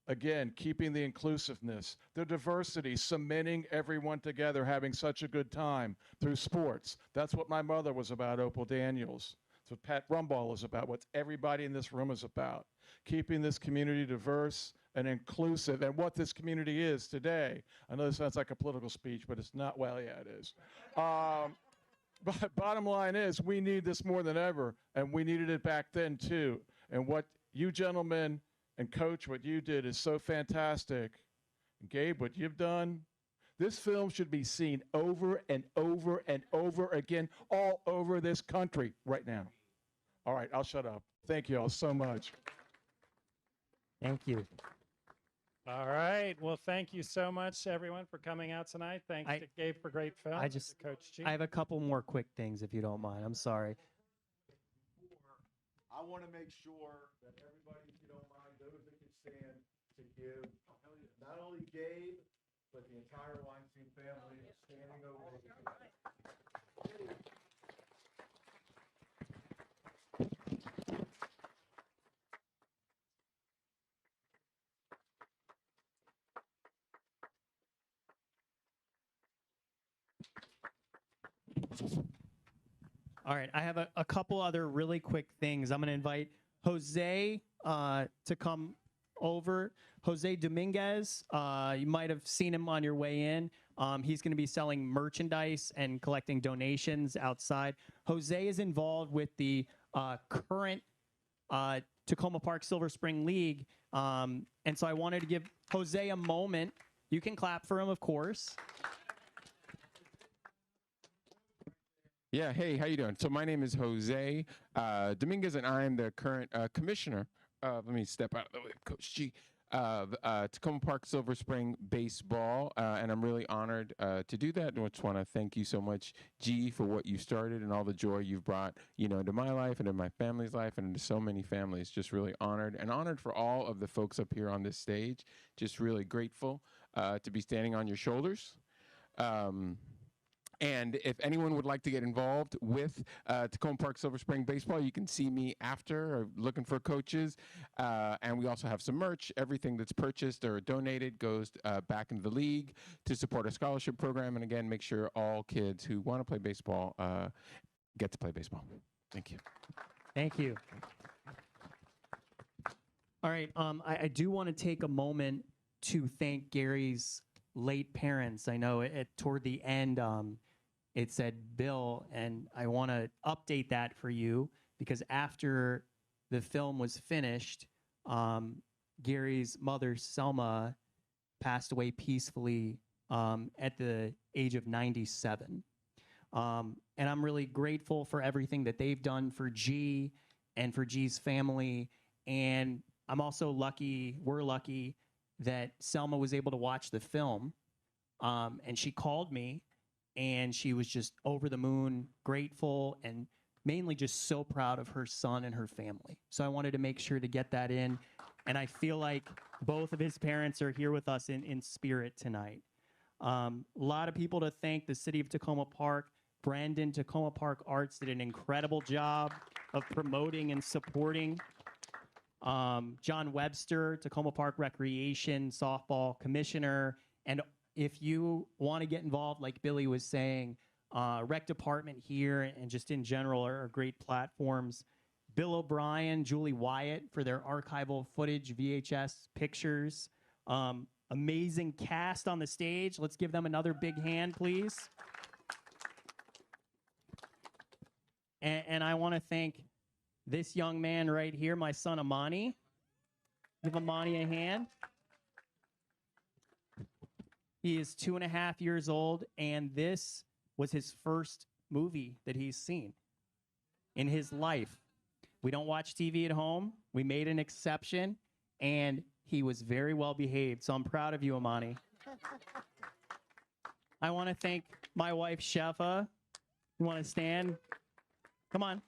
Again, keeping the inclusiveness, the diversity, cementing everyone together, having such a good time through sports. That's what my mother was about, Opal Daniels. That's what Pat Rumball is about, what everybody in this room is about. Keeping this community diverse and inclusive, and what this community is today. I know this sounds like a political speech, but it's not. Well, yeah, it is. But bottom line is, we need this more than ever, and we needed it back then too. And what you gentlemen and Coach, what you did is so fantastic. And Gabe, what you've done, this film should be seen over and over and over again, all over this country right now. All right, I'll shut up. Thank you all so much. Thank you. All right. Well, thank you so much, everyone, for coming out tonight. Thanks to Gabe for great film. Coach G. I have a couple more quick things, if you don't mind. I'm sorry. I want to make sure that everybody, if you don't mind, those that can stand, to give not only Gabe, but the entire Weinstein family a standing ovation. All right, I have a couple other really quick things. I'm going to invite Jose to come over. Jose Dominguez, you might have seen him on your way in. He's going to be selling merchandise and collecting donations outside. Jose is involved with the current Takoma Park Silver Spring League. And so I wanted to give Jose a moment. You can clap for him, of course. Yeah, hey, how you doing? So my name is Jose Dominguez, and I am the current commissioner. Let me step out of the way, Coach G. Takoma Park Silver Spring Baseball, and I'm really honored to do that. And I just want to thank you so much, G, for what you started and all the joy you've brought, into my life and in my family's life and into so many families. Just really honored, and honored for all of the folks up here on this stage. Just really grateful to be standing on your shoulders. And if anyone would like to get involved with Takoma Park Silver Spring Baseball, you can see me after, or looking for coaches. And we also have some merch. Everything that's purchased or donated goes back into the league to support our scholarship program. And again, make sure all kids who want to play baseball get to play baseball. Thank you. Thank you. All right. I do want to take a moment to thank Gary's late parents. I know toward the end, it said Bill, and I want to update that for you because after the film was finished, Gary's mother, Selma, passed away peacefully at the age of 97. And I'm really grateful for everything that they've done for G and for G's family. And I'm also lucky, we're lucky, that Selma was able to watch the film. And she called me, and she was just over the moon, grateful, and mainly just so proud of her son and her family. So I wanted to make sure to get that in. And I feel like both of his parents are here with us in spirit tonight. A lot of people to thank: the city of Takoma Park. Brandon, Takoma Park Arts did an incredible job of promoting and supporting. John Webster, Takoma Park Recreation Softball Commissioner. And if you want to get involved, like Billy was saying, rec department here and just in general are great platforms. Bill O'Brien, Julie Wyatt for their archival footage, VHS pictures. Amazing cast on the stage. Let's give them another big hand, please. And I want to thank this young man right here, my son Amani. Give Amani a hand. He is 2.5 years old, and this was his first movie that he's seen in his life. We don't watch TV at home. We made an exception, and he was very well behaved. So I'm proud of you, Amani. I want to thank my wife, Shefa. You want to stand? Come on.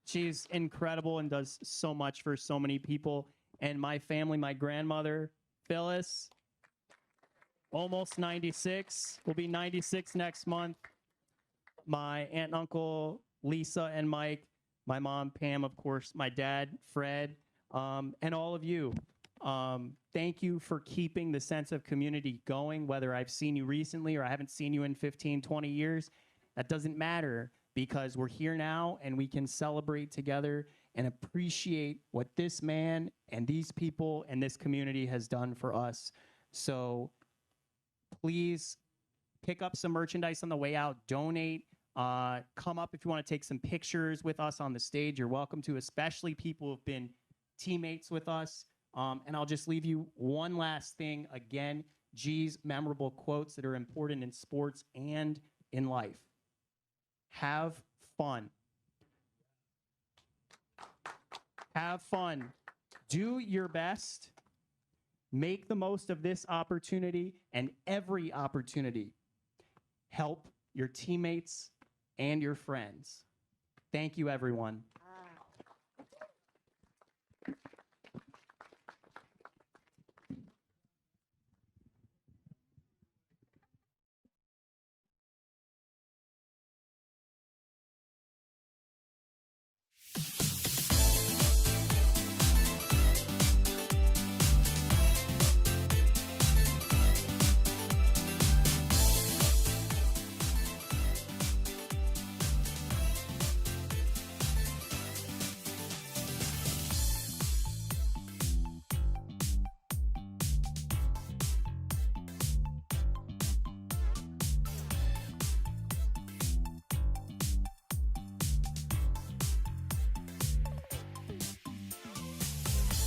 She's incredible and does so much for so many people. And my family, my grandmother, Phyllis, almost 96, will be 96 next month. My aunt and uncle, Lisa and Mike, my mom, Pam, of course, my dad, Fred, and all of you. Thank you for keeping the sense of community going, whether I've seen you recently or I haven't seen you in 15, 20 years. That doesn't matter, because we're here now and we can celebrate together and appreciate what this man and these people and this community has done for us. So please pick up some merchandise on the way out, donate, come up if you want to take some pictures with us on the stage. You're welcome to, especially people who've been teammates with us. And I'll just leave you one last thing. Again, G's memorable quotes that are important in sports and in life. Have fun. Have fun. Do your best. Make the most of this opportunity and every opportunity. Help your teammates and your friends. Thank you, everyone.